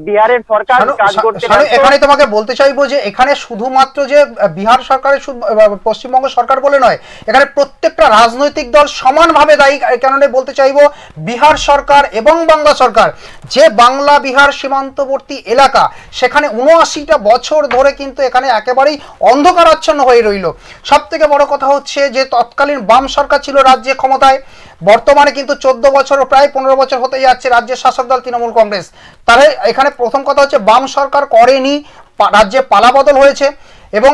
বিহারের সরকার কাজ করতে।
এখানে তোমাকে বলতে চাইবো যে এখানে শুধুমাত্র যে বিহার সরকারের পশ্চিমবঙ্গ সরকার বলে নয়, এখানে প্রত্যেকটা রাজনৈতিক দল সমানভাবে দায়ী। কারণে বলতে চাইবো বিহার সরকার এবং বাংলা সরকার, যে বাংলা বিহার সীমান্তবর্তী এলাকা সেখানে ৭৯টা বছর ধরে কিন্তু এখানে একেবারেই অন্ধকারাচ্ছন্ন হয়ে রইল। সব থেকে বড় কথা হচ্ছে যে তৎকালীন বাম সরকার ছিল রাজ্যে ক্ষমতায়, বর্তমানে কিন্তু 14 বছর প্রায় 15 বছর হতে যাচ্ছে রাজ্যের শাসক দল তৃণমূল কংগ্রেস। তাহলে এখানে প্রথম কথা হচ্ছে বাম সরকার করেনি, রাজ্যে পালাবদল হয়েছে, এবং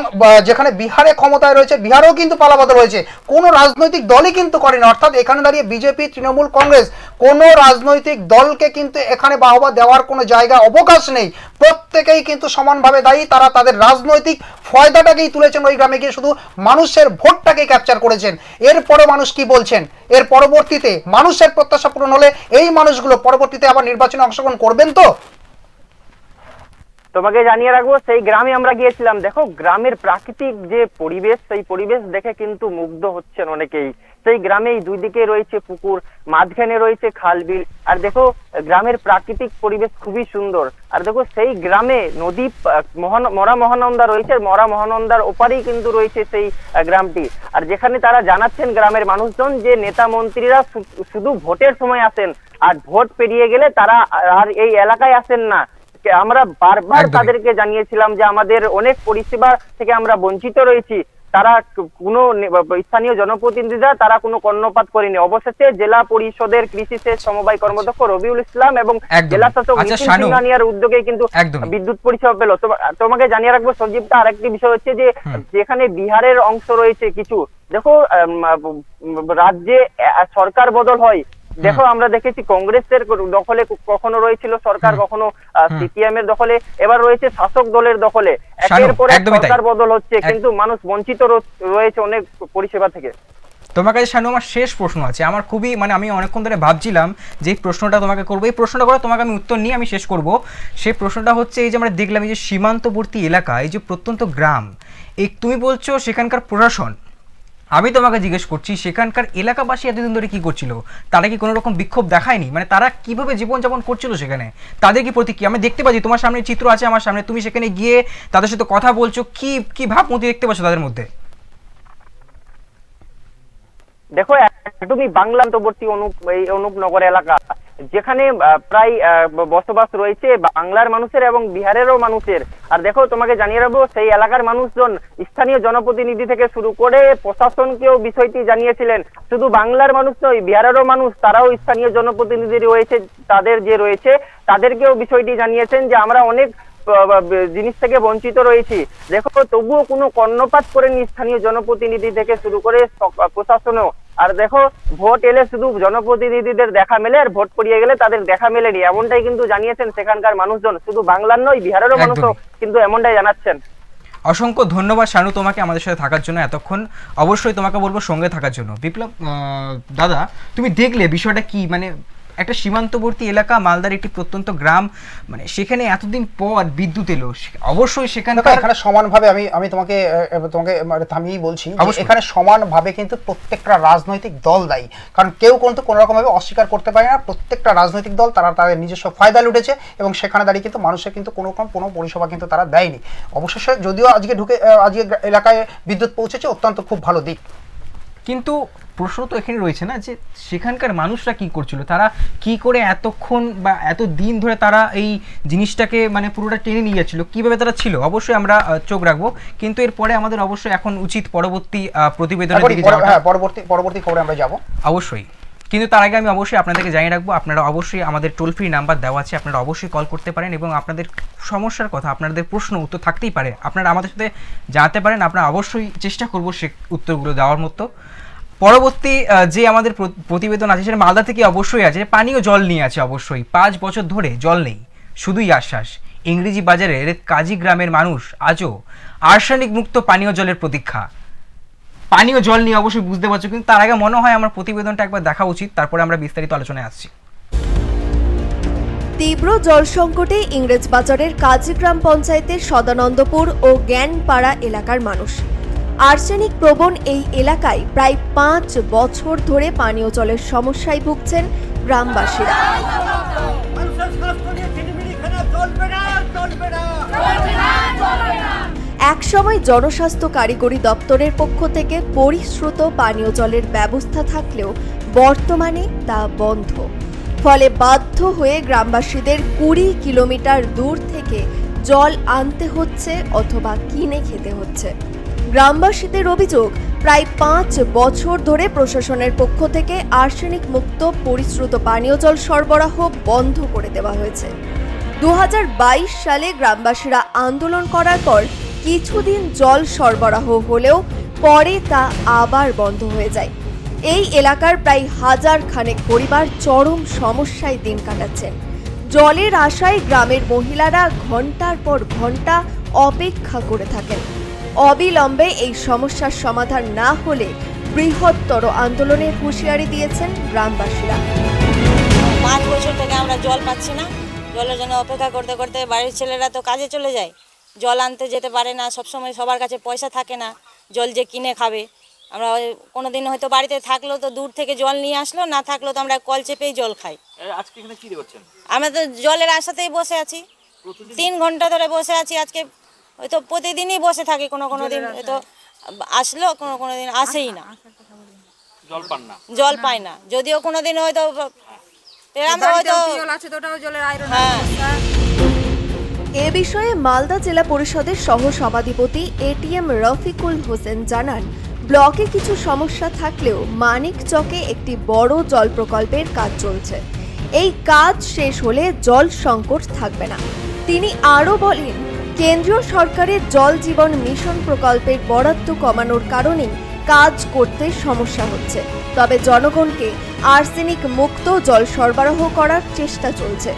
যেখানে বিহারে ক্ষমতায় রয়েছে বিহারেও কিন্তু পালাবদল হয়েছে, কোনো রাজনৈতিক দলই কিন্তু করেনি। অর্থাৎ এখানে দাঁড়িয়ে বিজেপি তৃণমূল কংগ্রেস কোনো রাজনৈতিক দলকে কিন্তু এখানে বাহবা দেওয়ার কোনো জায়গা অবকাশ নেই, প্রত্যেকেই কিন্তু সমানভাবে দায়ী। তারা তাদের রাজনৈতিক ফয়দাটাকেই তুলেছেন, ওই গ্রামে গিয়ে শুধু মানুষের ভোটটাকে ক্যাপচার করেছেন। এরপরে মানুষ কি বলছেন, এর পরবর্তীতে মানুষের প্রত্যাশা পূরণ হলে এই মানুষগুলো পরবর্তীতে আবার নির্বাচনে অংশগ্রহণ করবেন তো?
তোমাকে জানিয়ে রাখবো সেই গ্রামে আমরা গিয়েছিলাম, দেখো গ্রামের প্রাকৃতিক যে পরিবেশ, সেই পরিবেশ দেখে কিন্তু মুগ্ধ হচ্ছেন অনেকেই। সেই গ্রামেই দুই দিকে রয়েছে পুকুর, মাঝখানে রয়েছে খাল বিল, আর দেখো গ্রামের প্রাকৃতিক পরিবেশ খুবই সুন্দর। আর দেখো সেই গ্রামে নদী মরা মহানন্দা রয়েছে, মরা মহানন্দার ওপারেই কিন্তু রয়েছে সেই গ্রামটি। আর যেখানে তারা জানাচ্ছেন গ্রামের মানুষজন যে নেতা মন্ত্রীরা শুধু ভোটের সময় আসেন, আর ভোট পেরিয়ে গেলে তারা আর এই এলাকায় আসেন না। আমরা বারবার তাদেরকে জানিয়েছিলাম যে আমাদের অনেক পরিষেবা থেকে আমরা বঞ্চিত রয়েছি, তারা কোনো স্থানীয় জনপ্রতিনিধিরা তারা কোনো কর্ণপাত করেনি। অবশেষে জেলা পরিষদের কৃষি সেচ সমবায় কর্মদক্ষ রবিউল ইসলাম এবং জেলা শাসক সিংহানিয়ার উদ্যোগে কিন্তু বিদ্যুৎ পরিষেবা পেল। তোমাকে জানিয়ে রাখবো সঞ্জীবটা, আরেকটি বিষয় হচ্ছে যে যেখানে বিহারের অংশ রয়েছে কিছু, দেখো রাজ্যে সরকার বদল হয়, দেখো আমরা দেখেছি কংগ্রেসের দখলে কখনো রয়েছিল সরকার, কখনো সিপিএম এর দখলে, এবার রয়েছে শাসক দলের দখলে, একের পর এক সরকার বদল হচ্ছে, কিন্তু মানুষ বঞ্চিত রয়েছে অনেক পরিষেবা থেকে।
তোমার কাছে শানু আমার শেষ প্রশ্ন আছে, আমার খুবই মানে আমি অনেকক্ষণ ধরে ভাবছিলাম যে এই প্রশ্নটা তোমাকে করবো, এই প্রশ্নটা করে তোমাকে আমি উত্তর নিয়ে আমি শেষ করব। সেই প্রশ্নটা হচ্ছে এই যে আমরা দেখলাম এই যে সীমান্তবর্তী এলাকা, এই যে প্রত্যন্ত গ্রাম, এই তুমি বলছো সেখানকার প্রশাসন, আমি তোমাকে জিজ্ঞেস করছি সেখানকার এলাকাবাসী এতদিন ধরে কি করছিল? তারা কি কোনো রকম বিক্ষোভ দেখায়নি? মানে তারা কিভাবে জীবনযাপন করছিল সেখানে, তাদের কি প্রতিক্রিয়া? আমি দেখতে পাচ্ছি তোমার সামনে চিত্র আছে আমার সামনে, তুমি সেখানে গিয়ে তাদের সাথে কথা বলছো, কি কি ভাবমূর্তি দেখতে পাচ্ছ তাদের মধ্যে?
দেখো একদমই বাংলান্তবর্তী অনুপনগর এলাকা, যেখানে প্রায় বসবাস রয়েছে বাংলার মানুষের এবং বিহারেরও মানুষের। আর দেখো তোমাকে জানিয়ে রাখবো, সেই এলাকার মানুষজন স্থানীয় জনপ্রতিনিধি থেকে শুরু করে প্রশাসনকেও বিষয়টি জানিয়েছিলেন। শুধু বাংলার মানুষ নয়, বিহারেরও মানুষ, তারাও স্থানীয় জনপ্রতিনিধি রয়েছে, তাদের যে রয়েছে তাদেরকেও বিষয়টি জানিয়েছেন যে আমরা অনেক জিনিস থেকে বঞ্চিত রয়েছি। দেখো তবুও কোনো কর্ণপাত করেনি স্থানীয় জনপ্রতিনিধি থেকে শুরু করে প্রশাসনও। আর দেখো ভোট এলে শুধু জনপ্রতিনিধিদের দেখা মেলে, আর ভোট পড়িয়ে গেলে তাদের দেখা মেলেনি, এমনটাই কিন্তু জানিয়েছেন সেখানকার মানুষজন। শুধু বাংলার নয়, বিহারেরও মানুষও কিন্তু এমনটাই জানাচ্ছেন।
অসংখ্য ধন্যবাদ শানু তোমাকে আমাদের সাথে থাকার জন্য এতক্ষণ। অবশ্যই তোমাকে বলবো সঙ্গে থাকার জন্য। বিপ্লব দাদা, তুমি দেখলে বিষয়টা কি, মানে একটা সীমান্তবর্তী এলাকা, মালদার একটি প্রত্যন্ত গ্রাম, মানে সেখানে এতদিন পর বিদ্যুৎ এলো, অবশ্যই
এখানে সমানভাবে আমি তোমাকে থামিয়েই বলছি, এখানে সমানভাবে কিন্তু প্রত্যেকটা রাজনৈতিক দল দায়ী। কারণ কেউ কিন্তু কোনো রকম ভাবে অস্বীকার করতে পারে না, প্রত্যেকটা রাজনৈতিক দল তারা তাদের নিজস্ব ফায়দা লুটেছে এবং সেখানে দাঁড়িয়ে কিন্তু মানুষের কিন্তু কোনো রকম কোনো পরিষেবা কিন্তু তারা দেয়নি। অবশেষে যদিও আজকে এলাকায় বিদ্যুৎ পৌঁছেছে, অত্যন্ত খুব ভালো দিক।
কিন্তু প্রশ্ন তো এখানে রয়েছে না যে সেখানকার মানুষরা কি করছিল, তারা কি করে এতক্ষণ বা এত দিন ধরে তারা এই জিনিসটাকে মানে পুরোটা টেনে নিয়ে যাচ্ছিল, কিভাবে তারা ছিল? অবশ্যই আমরা চোখ রাখবো, কিন্তু এরপরে আমাদের অবশ্যই এখন উচিত পরবর্তী প্রতিবেদনের দিকে যাওয়া।
হ্যাঁ, পরবর্তী খবরে আমরা যাব
অবশ্যই। কিন্তু তার আগে আমি অবশ্যই আপনাদেরকে জানিয়ে রাখবো, আপনারা অবশ্যই আমাদের টোল ফ্রি নাম্বার দেওয়া আছে, আপনারা অবশ্যই কল করতে পারেন এবং আপনাদের সমস্যার কথা, আপনাদের প্রশ্ন উত্তর থাকতেই পারে, আপনারা আমাদের সাথে জানাতে পারেন। আপনারা অবশ্যই চেষ্টা করবো সে উত্তরগুলো দেওয়ার মতো। পরবর্তী যে আমাদের প্রতিবেদন আছে সেটা মালদা থেকে অবশ্যই আছে, পানীয় জল নিয়ে আছে। অবশ্যই 5 বছর ধরে জল নেই, শুধুই আশ্বাস। ইংরেজি বাজারের কাজী গ্রামের মানুষ আজও আর্সেনিক মুক্ত পানীয় জলের প্রতীক্ষা। পানীয় জল নিয়ে অবশ্যই বুঝতে পারছো, কিন্তু তার আগে মনে হয় আমার প্রতিবেদনটা একবার দেখা উচিত, তারপরে আমরা বিস্তারিত আলোচনায় আসছি।
তীব্র জল সংকটে ইংরেজবাজারের কাজীগ্রাম পঞ্চায়েতের সদানন্দপুর ও জ্ঞানপাড়া এলাকার মানুষ। আর্সেনিক প্রবণ এই এলাকায় প্রায় 5 বছর ধরে পানীয় জলের সমস্যায় ভুগছেন গ্রামবাসীরা। একসময় জনস্বাস্থ্য কারিগরি দপ্তরের পক্ষ থেকে পরিশ্রুত পানীয় জলের ব্যবস্থা থাকলেও বর্তমানে তা বন্ধ। ফলে বাধ্য হয়ে গ্রামবাসীদের 20 কিলোমিটার দূর থেকে জল আনতে হচ্ছে অথবা কিনে খেতে হচ্ছে। গ্রামবাসীদের অভিযোগ, প্রায় 5 বছর ধরে প্রশাসনের পক্ষ থেকে আর্সেনিক মুক্ত পরিশ্রুত পানীয় জল সরবরাহ বন্ধ করে দেওয়া হয়েছে। 2022 সালে গ্রামবাসীরা আন্দোলন করার পর কিছুদিন জল সরবরাহ হলেও পরে তা আবার বন্ধ হয়ে যায়। এই এলাকার প্রায় 1000 খানেক পরিবার চরম সমস্যায় দিন কাটাচ্ছেন। জলের আশায় গ্রামের মহিলারা ঘন্টার পর ঘন্টা অপেক্ষা করে থাকেন। অবিলম্বে এই সমস্যার সমাধান না হলে বৃহত্তর আন্দোলনের হুঁশিয়ারি দিয়েছেন গ্রামবাসীরা।
5 বছর থেকে আমরা জল পাচ্ছি না, জলের জন্য অপেক্ষা করতে করতে বাড়ির ছেলেরা তো কাজে চলে যায়, জল আনতে যেতে পারে না, সবসময় সবার কাছে পয়সা থাকে না, জল যে কিনে খাবে। আমরা কোনোদিন হয়তো বাড়িতে থাকলেও তো দূর থেকে জল নিয়ে আসলো, না থাকলেও তো আমরা কল চেপেই জল খাই।
আজকে এখানে কি করছেন?
আমরা তো জলের আশাতেই বসে আছি, 3 ঘন্টা ধরে বসে আছি। আজকে হয়তো প্রতিদিনই বসে থাকি, কোনো দিন হয়তো আসলো, কোনো দিন আসেই না, জল পাই না। যদিও কোনোদিন হয়তো
এ বিষয়ে মালদা জেলা পরিষদের সহ সভাধিপতি এটিএম রফিকুল হোসেন জানান, ব্লকে কিছু সমস্যা থাকলেও মানিকচকে একটি বড় জল প্রকল্পের কাজ চলছে। এই কাজ শেষ হলে জল সংকট থাকবে না। তিনি আরও বলেন, কেন্দ্রীয় সরকারের জল জীবন মিশন প্রকল্পের বরাদ্দ কমানোর কারণে কাজ করতে সমস্যা হচ্ছে, তবে জনগণকে আর্সেনিক মুক্ত জল সরবরাহ করার চেষ্টা চলছে।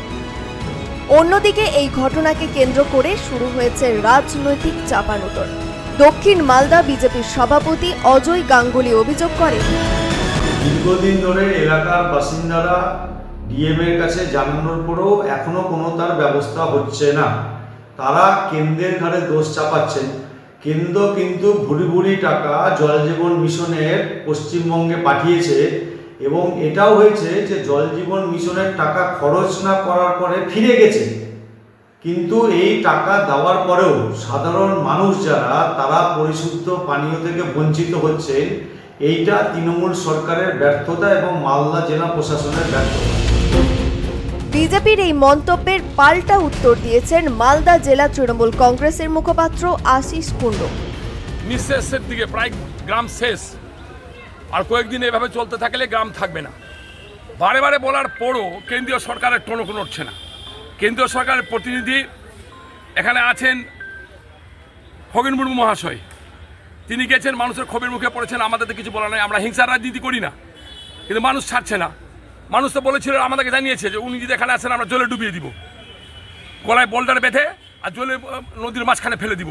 অন্যদিকে এই ঘটনাকে কেন্দ্র করে শুরু হয়েছে রাজনৈতিক চাপানোতর। দক্ষিণ মালদা বিজেপির সভাপতি অজয় গাঙ্গুলি অভিযোগ করেন,
দীর্ঘদিন ধরে এলাকার বাসিন্দারা ডিএম এর কাছে জানানোর পরেও এখনো কোনো তার ব্যবস্থা হচ্ছে না। তারা কেন্দ্রের ঘাড়ে দোষ চাপাচ্ছেন। কেন্দ্র কিন্তু ভুরি ভুরি টাকা জল জীবন মিশনের পশ্চিমবঙ্গে পাঠিয়েছে এবং এটাও হয়েছে যে জল জীবন মিশনের টাকা খরচ না করার পরে ফিরে গেছে। কিন্তু এই টাকা দেওয়ার পরেও সাধারণ মানুষ যারা তারা পরিশুদ্ধ পানীয় থেকে বঞ্চিত হচ্ছেন। এইটা তৃণমূল সরকারের ব্যর্থতা এবং মালদা জেলা প্রশাসনের ব্যর্থতা।
বিজেপির এই মন্তব্যের পাল্টা উত্তর দিয়েছেন মালদা জেলা তৃণমূল কংগ্রেসের মুখপাত্র আশিস কুণ্ডু।
নিঃশেষের দিকে, প্রায় গ্রাম শেষ, আর কয়েকদিন এভাবে চলতে থাকলে গ্রাম থাকবে না। বারে বারে বলার পরও কেন্দ্রীয় সরকারের টনক নড়ছে না। কেন্দ্রীয় সরকারের প্রতিনিধি এখানে আছেন খগেন মুর্মু মহাশয়, তিনি গেছেন, মানুষের ক্ষোভের মুখে পড়েছেন। আমাদের তো কিছু বলা নাই, আমরা হিংসার রাজনীতি করি না, কিন্তু মানুষ ছাড়ছে না। মানুষ তো বলেছিল, আমাদেরকে জানিয়েছে যে উনি যদি এখানে আসেন আমরা জলে ডুবিয়ে দিব, গলায় বোল্ডার বেঁধে আর জলে নদীর মাঝখানে ফেলে দিব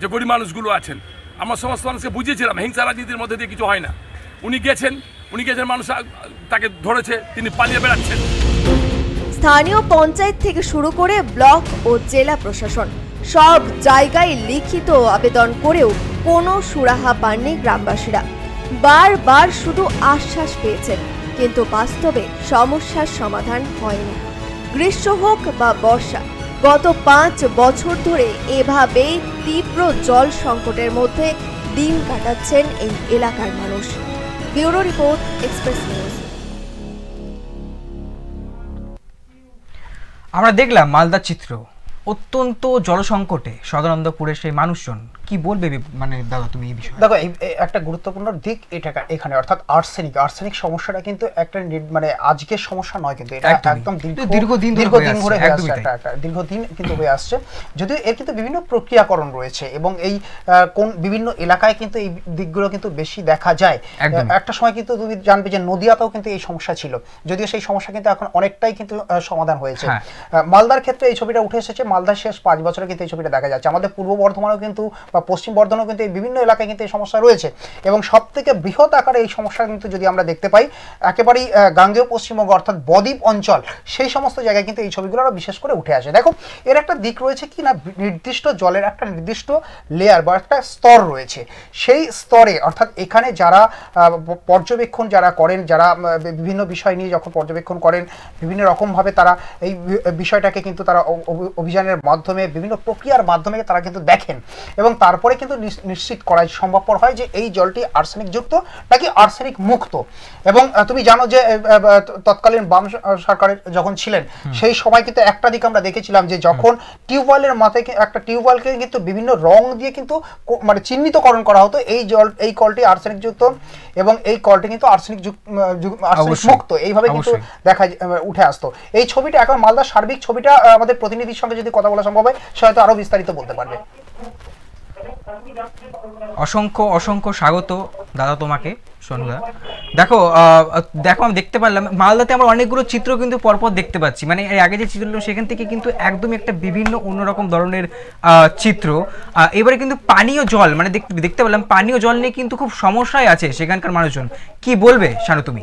যে গরিব মানুষগুলো আছেন। আমরা সমস্ত মানুষকে বুঝিয়েছিলাম হিংসা রাজনীতির মধ্যে দিয়ে কিছু হয় না। উনি গেছেন মানুষ তাকে ধরেছে, তিনি পালিয়ে বেড়াচ্ছেন।
স্থানীয় পঞ্চায়েত থেকে শুরু করে ব্লক ও জেলা প্রশাসন সব জায়গায় লিখিত আবেদন করেও কোনো সুরাহা পাননি গ্রামবাসীরা। বারবার শুধু আশ্বাস পেয়েছেন, কিন্তু বাস্তবে সমস্যার সমাধান হয়নি। গ্রীষ্ম হোক বা বর্ষা, গত 5 বছর ধরে এভাবেই তীব্র জল সংকটের মধ্যে দিন কাটাচ্ছেন এই এলাকার মানুষ। Bureau report, express news.
আমরা দেখলাম মালদার চিত্র, অত্যন্ত জলসংকটে সদানন্দপুরের সেই মানুষজন কি বলবে মানে দাদা তুমি এই বিষয়ে?
দেখো, এই একটা গুরুত্বপূর্ণ দিক এটা এখানে, অর্থাৎ আর্সেনিক সমস্যাটা কিন্তু একটা মানে আজকের সমস্যা নয়, কিন্তু এটা একদম দীর্ঘদিন ধরে দীর্ঘদিন কিন্তু হয়ে আসছে। যদিও এর কিন্তু বিভিন্ন প্রক্রিয়াকরণ রয়েছে এবং এই কোন বিভিন্ন এলাকায় কিন্তু এই দিকগুলো কিন্তু বেশি দেখা যায়। একটা সময় কিন্তু তুমি জানবে যে নদিয়াতেও কিন্তু এই সমস্যা ছিল, যদিও সেই সমস্যা কিন্তু এখন অনেকটাই কিন্তু সমাধান হয়েছে। মালদার ক্ষেত্রে এই ছবিটা উঠে এসেছে, মালদার শেষ 5 বছরে কিন্তু এই ছবিটা দেখা যাচ্ছে। আমাদের পূর্ব বর্ধমানেও কিন্তু বা পশ্চিম বর্ধমানেও কিন্তু এই বিভিন্ন এলাকায় কিন্তু এই সমস্যা রয়েছে এবং সব থেকে বৃহৎ আকারে এই সমস্যা কিন্তু যদি আমরা দেখতে পাই একেবারেই গাঙ্গেয় পশ্চিমবঙ্গ অর্থাৎ বদ্বীপ অঞ্চল, সেই সমস্ত জায়গায় কিন্তু এই ছবিগুলো আরো বিশেষ করে উঠে আসে। দেখো, এর একটা দিক রয়েছে কি না, নির্দিষ্ট জলের একটা নির্দিষ্ট লেয়ার বা একটা স্তর রয়েছে। সেই স্তরে অর্থাৎ এখানে যারা পর্যবেক্ষণ যারা করেন, যারা বিভিন্ন বিষয় নিয়ে যখন পর্যবেক্ষণ করেন, বিভিন্ন রকমভাবে তারা এই বিষয়টাকে কিন্তু তারা অভিযানের মাধ্যমে বিভিন্ন প্রক্রিয়ার মাধ্যমে তারা কিন্তু দেখেন এবং তারপরে কিন্তু নিশ্চিত করা সম্ভবপর হয় যে এই জলটি আর্সেনিক যুক্ত নাকি আর্সেনিক মুক্ত। এবং তুমি জানো যে তৎকালীন বাম সরকারের যখন ছিলেন সেই সময় কিন্তু একটা দিক আমরা দেখেছিলাম যে যখন টিউবওয়েলের মাথায় একটা টিউবওয়েলকে কিন্তু বিভিন্ন রং দিয়ে কিন্তু মানে চিহ্নিতকরণ করা হতো এই কলটি আর্সেনিক যুক্ত এবং এই কলটি কিন্তু আর্সেনিক মুক্ত, এইভাবে কিন্তু দেখা উঠে আসতো। এই ছবিটা এখন মালদার সার্বিক ছবিটা আমাদের প্রতিনিধির সঙ্গে যদি কথা বলা সম্ভব হয় সে হয়তো আরো বিস্তারিত বলতে পারবে।
অসংখ্য স্বাগত দাদা তোমাকে সোনুদা। দেখো আমি দেখতে পারলাম মালদাতে আমরা অনেকগুলো চিত্র কিন্তু পরপর দেখতে পাচ্ছি, মানে এর আগে যে চিত্রগুলো সেখান থেকে কিন্তু একদমই একটা বিভিন্ন অন্যরকম ধরনের চিত্র। এবারে কিন্তু পানীয় জল মানে দেখতে পেলাম পানীয় জল নিয়ে কিন্তু খুব সমস্যায় আছে সেখানকার মানুষজন। কি বলবে শানু তুমি?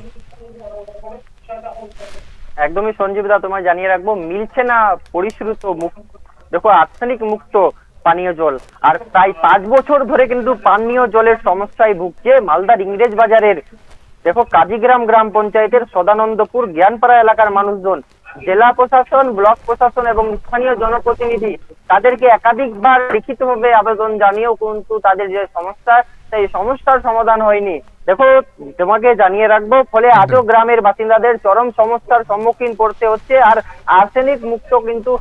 একদমই সঞ্জীব দা, তোমায় জানিয়ে রাখবো মিলছে না পরিশ্রুত মুক্ত, দেখো আর্সেনিক মুক্ত পানীয় জল। আর প্রায় 5 বছর ধরে কিন্তু পানীয় জলের সমস্যায় ভুগছে মালদার ইংরেজ বাজারের দেখো কাজীগ্রাম গ্রাম পঞ্চায়েতের সদানন্দপুর জ্ঞানপাড়া এলাকার মানুষজন। জেলা প্রশাসন, ব্লক প্রশাসন এবং স্থানীয় জনপ্রতিনিধি তাদেরকে একাধিকবার লিখিতভাবে আবেদন জানিয়েও কিন্তু তাদের যে সমস্যা সেই সমস্যার সমাধান হয়নি। দেখো তোমাকে জানিয়ে রাখবো, ফলে আজও গ্রামের বাসিন্দাদের চরম সমস্যার সম্মুখীন করতে হচ্ছে। আর আর্সেনিক মুক্ত কিন্তু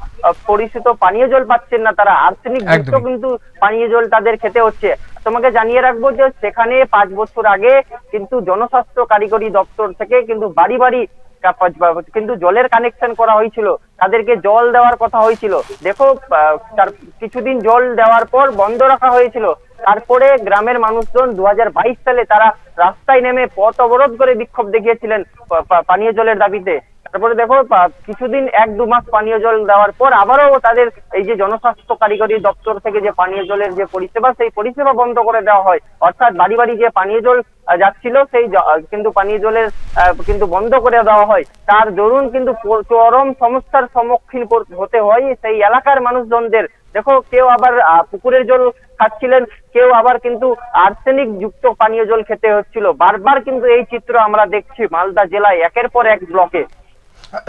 পরিশুদ্ধ পানীয় জল পাচ্ছেন না তারা, আর্সেনিক মুক্ত কিন্তু পানীয় জল তাদের খেতে হচ্ছে। তোমাকে জানিয়ে রাখবো যে সেখানে 5 বছর আগে কিন্তু জনস্বাস্থ্য কারিগরি দপ্তর থেকে কিন্তু বাড়ি বাড়ি কিন্তু জলের কানেকশন করা হয়েছিল, তাদেরকে জল দেওয়ার কথা হয়েছিল। দেখো তার কিছুদিন জল দেওয়ার পর বন্ধ রাখা হয়েছিল, তারপরে গ্রামের মানুষজন 2022 সালে তারা রাস্তায় নেমে পথ অবরোধ করে বিক্ষোভ দেখিয়েছিলেন পানীয় জলের দাবিতে। তারপরে দেখো কিছুদিন 1-2 মাস পানীয় জল দেওয়ার পর আবারও তাদের এই যে জনস্বাস্থ্য কারিগরি দপ্তর থেকে যে পানীয় জলের যে পরিষেবা, সেই পরিষেবা বন্ধ করে দেওয়া হয়। অর্থাৎ বাড়ি বাড়ি যে পানীয় জল যাচ্ছিল সেই কিন্তু পানীয় জলের কিন্তু বন্ধ করে দেওয়া হয়। তার দরুন কিন্তু চরম সমস্যার সম্মুখীন হতে হয় সেই এলাকার মানুষজনদের। দেখো, কেউ আবার পুকুরের জল খাচ্ছিলেন, কেউ আবার কিন্তু আর্সেনিক যুক্ত পানীয় জল খেতে হচ্ছিল। বারবার কিন্তু এই চিত্র আমরা দেখছি মালদা জেলায় একের পর এক ব্লকে।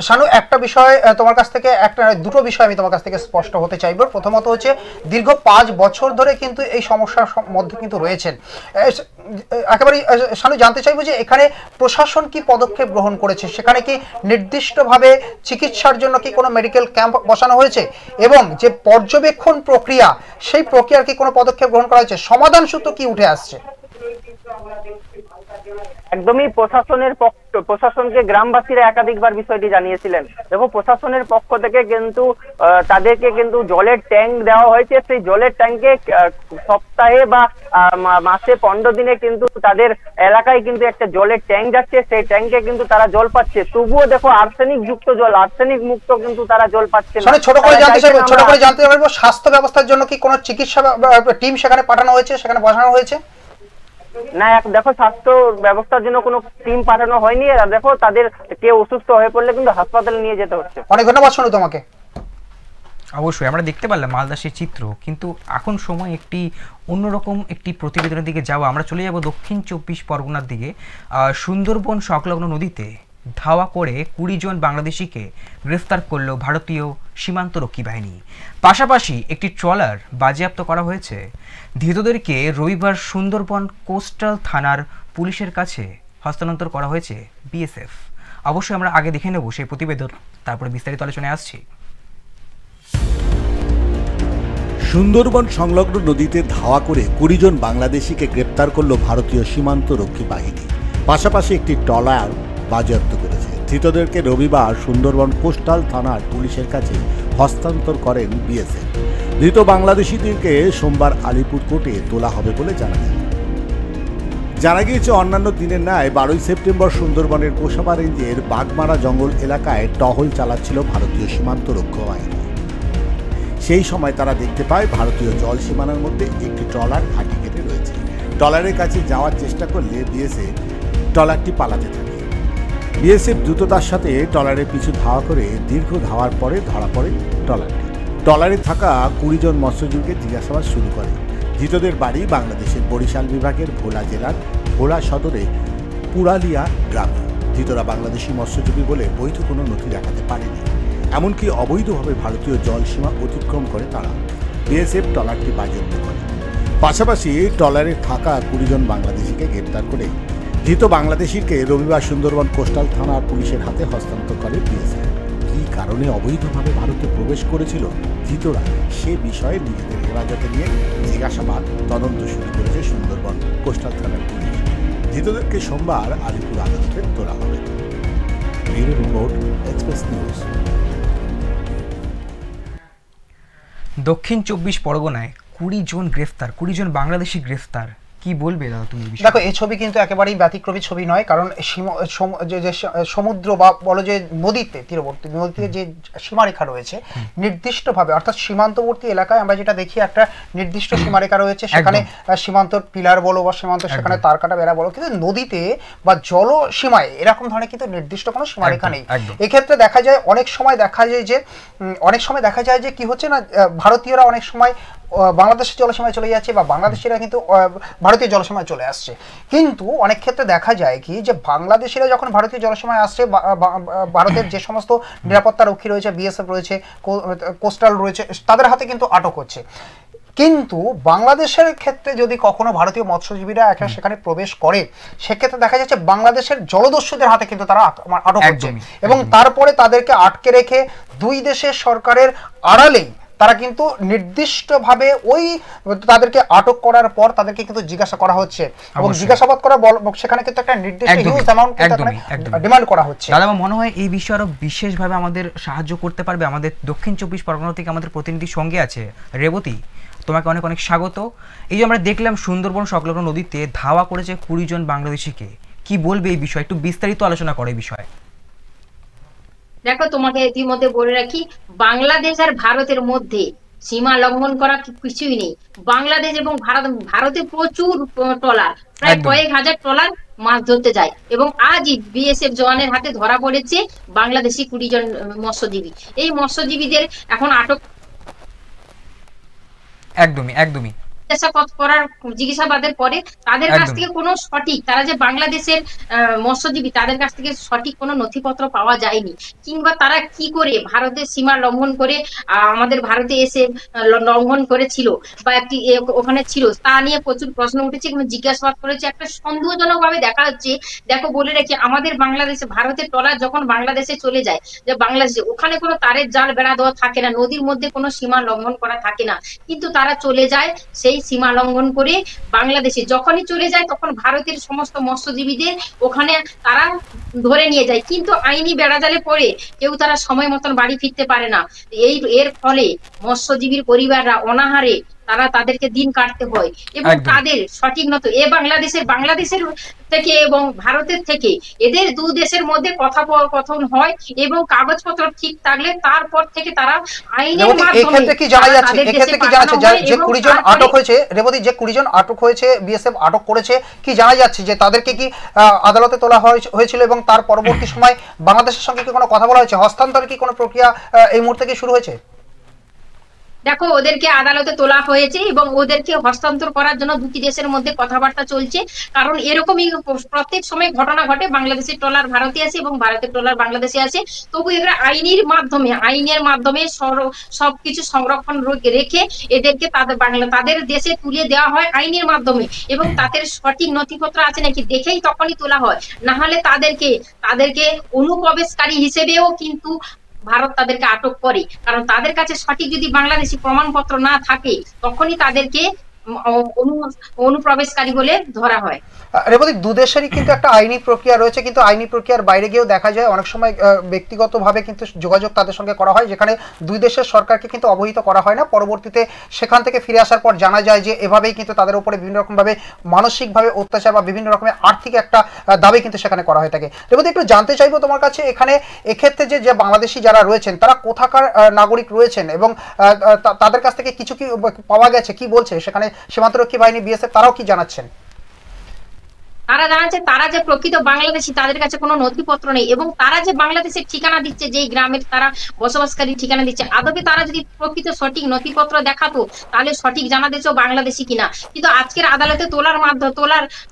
শানু, একটা বিষয় তোমার কাছ থেকে, দুটো বিষয় আমি তোমার কাছ থেকে স্পষ্ট হতে চাইবো। প্রথমত হচ্ছে দীর্ঘ 5 বছর ধরে কিন্তু এই সমস্যার মধ্যে কিন্তু রয়েছেন। একেবারেই শানু জানতে চাইবো যে এখানে প্রশাসন কি পদক্ষেপ গ্রহণ করেছে? সেখানে কি নির্দিষ্টভাবে চিকিৎসার জন্য কি কোনো মেডিকেল ক্যাম্প বসানো হয়েছে? এবং যে পর্যবেক্ষণ প্রক্রিয়া, সেই প্রক্রিয়ার কি কোনো পদক্ষেপ গ্রহণ করা হয়েছে? সমাধান সূত্র কি উঠে আসছে?
একদমই প্রশাসনকে গ্রামবাসীরা একাধিকবার বিষয়টি জানিয়েছিলেন। দেখো, প্রশাসনের পক্ষ থেকে কিন্তু তাদেরকে কিন্তু জলের ট্যাঙ্ক দেওয়া হয়েছে। সেই জলের ট্যাঙ্কে সপ্তাহে বা মাসে 15 দিনে কিন্তু তাদের এলাকায় কিন্তু একটা জলের ট্যাঙ্ক যাচ্ছে, সেই ট্যাঙ্কে কিন্তু তারা জল পাচ্ছে। তবুও দেখো, আর্সেনিক যুক্ত জল, আর্সেনিক মুক্ত কিন্তু তারা জল পাচ্ছে না।
ছোট করে জানতে চাইবো স্বাস্থ্য ব্যবস্থার জন্য কি কোনো চিকিৎসা টিম সেখানে পাঠানো হয়েছে, সেখানে বসানো হয়েছে?
না, দেখো, স্বাস্থ্য ব্যবস্থার জন্য কোনো টিম পাঠানো হয়নি। দেখো, তাদের কেউ অসুস্থ হয়ে পড়লে কিন্তু হাসপাতালে নিয়ে যেতে হচ্ছে।
অনেক ধন্যবাদ শোনো তোমাকে।
অবশ্যই আমরা দেখতে পারলাম মালদার সেই চিত্র, কিন্তু এখন সময় একটি অন্যরকম একটি প্রতিবেদনের দিকে যাওয়া। আমরা চলে যাব দক্ষিণ 24 পরগনার দিকে। সুন্দরবন সংলগ্ন নদীতে ধাওয়া করে 20 জন বাংলাদেশিকে গ্রেফতার করল ভারতীয় সীমান্তরক্ষী বাহিনী। পাশাপাশি একটি ট্রলার বাজেয়াপ্ত করা হয়েছে। ধৃতদেরকে রবিবার সুন্দরবন কোস্টাল থানার পুলিশের কাছে হস্তান্তর করা হয়েছে বিএসএফ। অবশ্যই আমরা আগে দেখে নেব সেই প্রতিবেদন, তারপরে বিস্তারিত আলোচনায় আসছি।
সুন্দরবন সংলগ্ন নদীতে ধাওয়া করে 20 জন বাংলাদেশিকে গ্রেপ্তার করল ভারতীয় সীমান্তরক্ষী বাহিনী। পাশাপাশি একটি ট্রলার বাজেয়াপ্ত করেছে। ধৃতদেরকে রবিবার সুন্দরবন কোস্টাল থানার পুলিশের কাছে হস্তান্তর করেন বিএসএফ। ধৃত বাংলাদেশিদেরকে সোমবার আলিপুর কোর্টে তোলা হবে বলে জানা যায়। জানা গিয়েছে, অন্যান্য দিনের ন্যায় 12 সেপ্টেম্বর সুন্দরবনের কোষাবা রেঞ্জের বাগমারা জঙ্গল এলাকায় টহল চালাচ্ছিল ভারতীয় সীমান্তরক্ষী বাহিনী। সেই সময় তারা দেখতে পায় ভারতীয় জল সীমানার মধ্যে একটি ট্রলার ঘাঁটি কেটে রয়েছে। ট্রলারের কাছে যাওয়ার চেষ্টা করলে বিএসএফ ট্রলারটি পালাতে থাকে। বিএসএফ দ্রুততার সাথে ট্রলারের পিছু ধাওয়া করে দীর্ঘ ধাওয়ার পরে ধরা পড়ে ট্রলারটি। ট্রলারে থাকা 20 জন মৎস্যজীবীকে জিজ্ঞাসাবাদ শুরু করে। ধৃতদের বাড়ি বাংলাদেশের বরিশাল বিভাগের ভোলা জেলার ভোলা সদরে পুরালিয়া গ্রামে। ধৃতরা বাংলাদেশি মৎস্যজীবী বলে বৈধ কোনো নথি দেখাতে পারেনি, এমনকি অবৈধভাবে ভারতীয় জলসীমা অতিক্রম করে তারা। বিএসএফ ট্রলারটি বাজেয়াপ্ত করে। পাশাপাশি ট্রলারে থাকা 20 জন বাংলাদেশিকে গ্রেপ্তার করে ধৃত বাংলাদেশিকে রবিবার সুন্দরবন কোস্টাল থানার পুলিশের হাতে হস্তান্তর করে বিএসএফ। কী কারণে অবৈধভাবে ভারতে প্রবেশ করেছিল ধৃতরা, সে বিষয়ে নিজেদের হেফাজতে নিয়ে জিজ্ঞাসাবাদ তদন্ত শুরু করেছে সুন্দরবন কোস্টাল থানার পুলিশ। ধৃতদেরকে সোমবার আলিপুর আদালতে তোলা হবে। Bureau report, express news.
দক্ষিণ 24 পরগনায় 20 জন গ্রেফতার, 20 জন বাংলাদেশি গ্রেফতার। কি বলবে দাদা তুমি?
দেখো, এই ছবি কিন্তু একেবারেই ব্যতিক্রমী ছবি নয়, কারণ সমুদ্র বা বলো যে নদীতে তীরবর্তী নদীতে যে সীমারেখা রয়েছে নির্দিষ্টভাবে, অর্থাৎ সীমান্তবর্তী এলাকায় আমরা যেটা দেখি একটা নির্দিষ্ট সীমারেখা রয়েছে, সেখানে সীমান্তর পিলার বলো বা সীমান্ত সেখানে তার কাটা বেড়া বলো, কিন্তু নদীতে বা জল সীমায় এরকম ধরনের কিন্তু নির্দিষ্ট কোনো সীমারেখা নেই। এক্ষেত্রে দেখা যায় অনেক সময় দেখা যায় যে কি হচ্ছে না, ভারতীয়রা অনেক সময় বাংলাদেশের জলসীমায় চলে যাচ্ছে বা বাংলাদেশিরা কিন্তু ভারতীয় জলসীমায় চলে আসছে। কিন্তু অনেক ক্ষেত্রে দেখা যায় কি যে বাংলাদেশিরা যখন ভারতীয় জলসীমায় আসছে, ভারতের যে সমস্ত নিরাপত্তা রক্ষী রয়েছে, বিএসএফ রয়েছে, কোস্টাল রয়েছে, তাদের হাতে কিন্তু আটক হচ্ছে। কিন্তু বাংলাদেশের ক্ষেত্রে যদি কখনো ভারতীয় মৎস্যজীবীরা সেখানে প্রবেশ করে, সেক্ষেত্রে দেখা যাচ্ছে বাংলাদেশের জলদস্যুদের হাতে কিন্তু তারা আটক হচ্ছে এবং তারপরে তাদেরকে আটকে রেখে দুই দেশের সরকারের আড়ালেই তারা কিন্তু নির্দিষ্টভাবে ওই তাদেরকে আটক করার পর তাদেরকে কিন্তু জিজ্ঞাসা করা হচ্ছে এবং জিজ্ঞাসাবাদ করা সেখানে কিন্তু একটা নির্দিষ্ট হিউজ অ্যামাউন্ট ডিমান্ড করা হচ্ছে।
দাদা, আমার মনে হয় এই বিষয়ে আরো বিশেষভাবে আমাদের সাহায্য করতে পারবে আমাদের দক্ষিণ 24 পরগনা থেকে আমাদের প্রতিনিধির সঙ্গে আছে রেবতী। তোমাকে অনেক অনেক স্বাগত। এই যে আমরা দেখলাম সুন্দরবন সংলগ্ন নদীতে ধাওয়া করেছে 20 জন বাংলাদেশিকে, কি বলবে এই বিষয়ে? একটু বিস্তারিত আলোচনা করে এই বিষয়ে।
দেখো, তোমাকে ইতিমধ্যে বলে রাখি, বাংলাদেশ আর ভারতের মধ্যে সীমা লঙ্ঘন করা কিছুই নেই। বাংলাদেশ এবং ভারতে প্রচুর ট্রলার, প্রায় কয়েক হাজার ট্রলার মাছ ধরতে যায়, এবং আজই বিএসএফ জওয়ানের হাতে ধরা পড়েছে বাংলাদেশি 20 জন মৎস্যজীবী। এই মৎস্যজীবীদের এখন আটক
একদমই
জিজ্ঞাসাবাদের পরে তাদের কাছ থেকে কোনো সঠিক, তারা যে বাংলাদেশের মৎস্যজীবী, তাদের কাছ থেকে সঠিক কোনো নথিপত্র পাওয়া যায়নি, কিংবা তারা কি করে ভারতের সীমা লঙ্ঘন করে আমাদের ভারতে এসে লঙ্ঘন করেছিল বা একটি ওখানে ছিল, তা নিয়ে প্রচুর প্রশ্ন উঠেছে এবং জিজ্ঞাসাবাদ করেছে। একটা সন্দেহজনক ভাবে দেখা যাচ্ছে। দেখো, বলে রাখি, আমাদের বাংলাদেশে ভারতের ট্রলার যখন বাংলাদেশে চলে যায়, যে বাংলাদেশে ওখানে কোনো তারের জাল বেড়া দেওয়া থাকে না, নদীর মধ্যে কোনো সীমা লঙ্ঘন করা থাকে না, কিন্তু তারা চলে যায় সেই সীমা লঙ্ঘন করে বাংলাদেশে। যখনই চলে যায় তখন ভারতের সমস্ত মৎস্যজীবীদের ওখানে তারা ধরে নিয়ে যায়, কিন্তু আইনি বেড়াজালে পড়ে কেউ তারা সময় মতন বাড়ি ফিরতে পারে না। এর ফলে মৎস্যজীবীর পরিবাররা অনাহারে তাদেরকে দিন কাটতে হয়, এবং তাদের সঠিক মতো বাংলাদেশের থেকে এবং ভারতের থেকে এদের দু দেশের মধ্যে কথোপকথন হয়, এবং কাগজপত্র ঠিক থাকলে তারপর থেকে তারা আইনের মাধ্যমে।
এক্ষেত্রে কি জানা যাচ্ছে যে 20 জন আটক হয়েছে, রেবতী, যে 20 জন আটক হয়েছে, বিএসএফ আটক করেছে, কি জানা যাচ্ছে যে তাদেরকে কি আদালতে তোলা হয়েছিল এবং তার পরবর্তী সময় বাংলাদেশের সঙ্গে কি কোনো কথা বলা হয়েছে? হস্তান্তরের কি কোনো প্রক্রিয়া এই মুহূর্তে কি শুরু হয়েছে?
দেখো, ওদেরকে আদালতে তোলা হয়েছে এবং ওদেরকে হস্তান্তর করার জন্য দুটি দেশের মধ্যে কথাবার্তা চলছে, কারণ এরকমই প্রত্যেক সময় ঘটনা ঘটে, বাংলাদেশের ট্রলার ভারতে আসে এবং ভারতের ট্রলার বাংলাদেশে আসে। তবু এরা আইনের মাধ্যমে সবকিছু সংরক্ষণ রেখে এদেরকে তাদের দেশে তুলে দেওয়া হয় আইনের মাধ্যমে, এবং তাদের সঠিক নথিপত্র আছে নাকি দেখেই তখনই তোলা হয়। না হলে তাদেরকে অনুপ্রবেশকারী হিসেবেও কিন্তু ভারত তাদেরকে আটক করে, কারণ তাদের কাছে সঠিক যদি বাংলাদেশি প্রমাণপত্র না থাকে তখনই তাদেরকে অনুপ্রবেশকারী বলে ধরা হয়।
রেবতী, দু দেশেরই কিন্তু একটা আইনি প্রক্রিয়া রয়েছে, কিন্তু আইনি প্রক্রিয়ার বাইরে গিয়েও দেখা যায় অনেক সময় ব্যক্তিগতভাবে কিন্তু যোগাযোগ তাদের সঙ্গে করা হয়, যেখানে দুই দেশের সরকারকে কিন্তু অবহিত করা হয় না। পরবর্তীতে সেখান থেকে ফিরে আসার পর জানা যায় যে এভাবেই কিন্তু তাদের উপরে বিভিন্ন রকমভাবে মানসিকভাবে অত্যাচার বা বিভিন্ন রকমের আর্থিক একটা দাবি কিন্তু সেখানে করা হয়ে থাকে। রেবতী, একটু জানতে চাইবো তোমার কাছে, এক্ষেত্রে যে বাংলাদেশি যারা রয়েছেন তারা কোথাকার নাগরিক রয়েছেন এবং তাদের কাছ থেকে কিছু কি পাওয়া গেছে, কি বলছে সেখানে সীমান্তরক্ষী বাহিনী, বিএসএফ, তারাও কি জানাচ্ছেন?
তারা জানাচ্ছে তারা যে প্রকৃত বাংলাদেশি, তাদের কাছে কোনো নথিপত্র নেই, এবং তারা যে বাংলাদেশের ঠিকানা দিচ্ছে, যে গ্রামের তারা বসবাসকারী ঠিকানা দিচ্ছে, আদবে তারা যদি প্রকৃত সঠিক নথিপত্র দেখাতো তাহলে সঠিক জানা দিচ্ছে বাংলাদেশি কিনা। কিন্তু আজকের আদালতে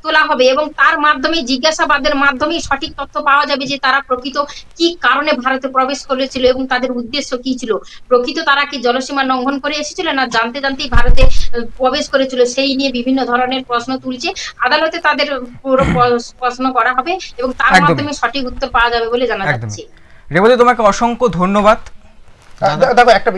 তোলা হবে এবং তার মাধ্যমে জিজ্ঞাসাবাদের মাধ্যমে সঠিক তথ্য পাওয়া যাবে যে তারা প্রকৃত কি কারণে ভারতে প্রবেশ করেছিল এবং তাদের উদ্দেশ্য কি ছিল। প্রকৃত তারা কি জলসীমা লঙ্ঘন করে এসেছিল, না জানতেই ভারতে প্রবেশ করেছিল, সেই নিয়ে বিভিন্ন ধরনের প্রশ্ন তুলছে। আদালতে তাদের প্রশ্ন করা হবে এবং তার মাধ্যমে সঠিক উত্তর পাওয়া যাবে বলে জানা যাচ্ছে।
রেবতী, তোমাকে অসংখ্য ধন্যবাদ।
দেখো, একটা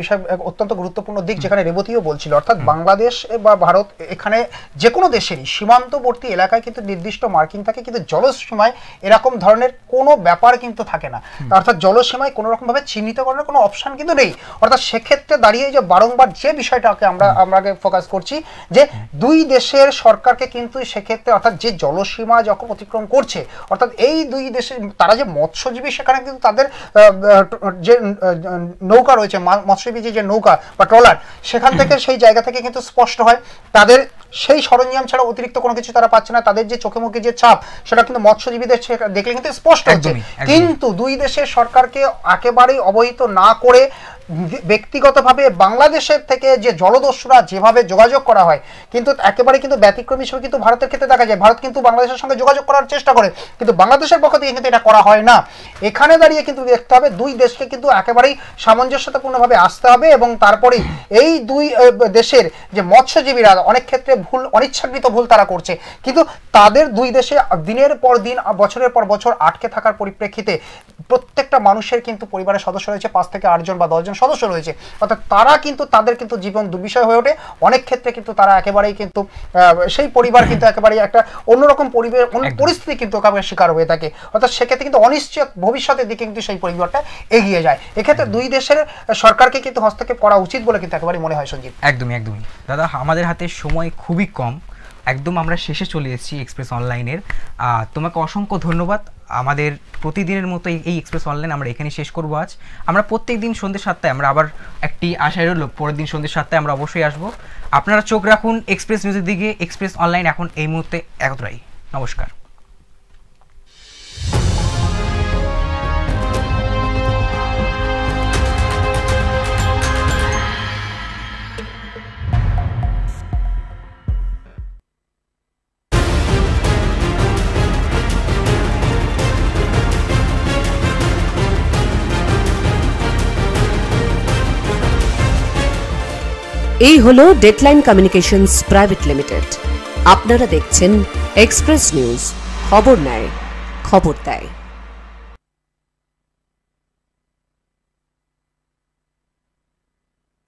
বিষয় অত্যন্ত গুরুত্বপূর্ণ দিক যেখানে রেবতীও বলছিল, অর্থাৎ বাংলাদেশ বা ভারত, এখানে যে কোনো দেশেরই সীমান্তবর্তী এলাকায় কিন্তু নির্দিষ্ট মার্কিং থাকে, কিন্তু জলসীমায় এরকম ধরনের কোনো ব্যাপার কিন্তু থাকে না। অর্থাৎ জলসীমায় কোনো রকমভাবে চিহ্নিত করার কোনো অপশন কিন্তু নেই। অর্থাৎ সেক্ষেত্রে দাঁড়িয়ে যে বারংবার যে বিষয়টাকে আমরা ফোকাস করছি, যে দুই দেশের সরকারকে কিন্তু সেক্ষেত্রে, অর্থাৎ যে জলসীমা যখন অতিক্রম করছে, অর্থাৎ এই দুই দেশে তারা যে মৎস্যজীবী, সেখানে কিন্তু তাদের যে নৌকা রয়েছে, মৎস্যজীবী যে নৌকা বা ট্রলার, সেখান থেকে সেই জায়গা থেকে কিন্তু স্পষ্ট হয় তাদের সেই সরঞ্জাম ছাড়া অতিরিক্ত কোনো কিছু তারা পাচ্ছে না। তাদের যে চোখে মুখে যে ছাপ, সেটা কিন্তু মৎস্যজীবীদের দেখলে কিন্তু স্পষ্ট হচ্ছে। কিন্তু দুই দেশের সরকারকে একেবারেই অবহিত না করে ব্যক্তিগতভাবে বাংলাদেশের থেকে যে জলদস্যুরা যেভাবে যোগাযোগ করা হয়, কিন্তু একেবারে কিন্তু ব্যতিক্রমী হিসেবে কিন্তু ভারতের ক্ষেত্রে দেখা যায়। ভারত কিন্তু বাংলাদেশের সঙ্গে যোগাযোগ করার চেষ্টা করে, কিন্তু বাংলাদেশের পক্ষ থেকে কিন্তু এটা করা হয় না। এখানে দাঁড়িয়ে কিন্তু দেখতে হবে দুই দেশকে কিন্তু একেবারেই সামঞ্জস্যতাপূর্ণভাবে আসতে হবে, এবং তারপরেই এই দুই দেশের যে মৎস্যজীবীরা অনেক ক্ষেত্রে অনিচ্ছাকৃত ভুল তারা করছে, কিন্তু তাদের দুই দেশে দিনের পর দিন, বছরের পর বছর আটকে থাকার পরিপ্রেক্ষিতে প্রত্যেকটা মানুষের কিন্তু পরিবারের সদস্য রয়েছে, 5 থেকে 8 জন বা 10 জন সদস্য রয়েছে। অর্থাৎ তারা কিন্তু তাদের কিন্তু জীবন দুর্বিষয় হয়ে ওঠে। অনেক ক্ষেত্রে কিন্তু তারা একেবারেই কিন্তু সেই পরিবার কিন্তু একেবারেই একটা অন্যরকম পরিস্থিতি কিন্তু শিকার হয়ে থাকে। অর্থাৎ সেক্ষেত্রে কিন্তু অনিশ্চিত ভবিষ্যতের দিকে কিন্তু সেই পরিবারটা এগিয়ে যায়। এক্ষেত্রে দুই দেশের সরকারকে কিন্তু হস্তক্ষেপ করা উচিত বলে কিন্তু একেবারেই মনে হয়। সঞ্জীব,
একদমই দাদা, আমাদের হাতে সময় খুবই কম, একদম আমরা শেষে চলে এসেছি এক্সপ্রেস অনলাইনের। তোমাকে অসংখ্য ধন্যবাদ। আমাদের প্রতিদিনের মতো এই এক্সপ্রেস অনলাইন আমরা এখানে শেষ করবো আজ। আমরা প্রত্যেক দিন সন্ধ্যে 7টায় আমরা আবার একটি আশায় রইল, পরের দিন সন্ধ্যে 7টায় আমরা অবশ্যই আসবো। আপনারা চোখ রাখুন এক্সপ্রেস নিউজের দিকে। এক্সপ্রেস অনলাইন এখন এই মুহূর্তে এতটাই। নমস্কার।
এই হলো ডেডলাইন কমিউনিকেশনস প্রাইভেট লিমিটেড। আপনারা দেখছেন এক্সপ্রেস নিউজ, খবর নেয়, খবর দেয়।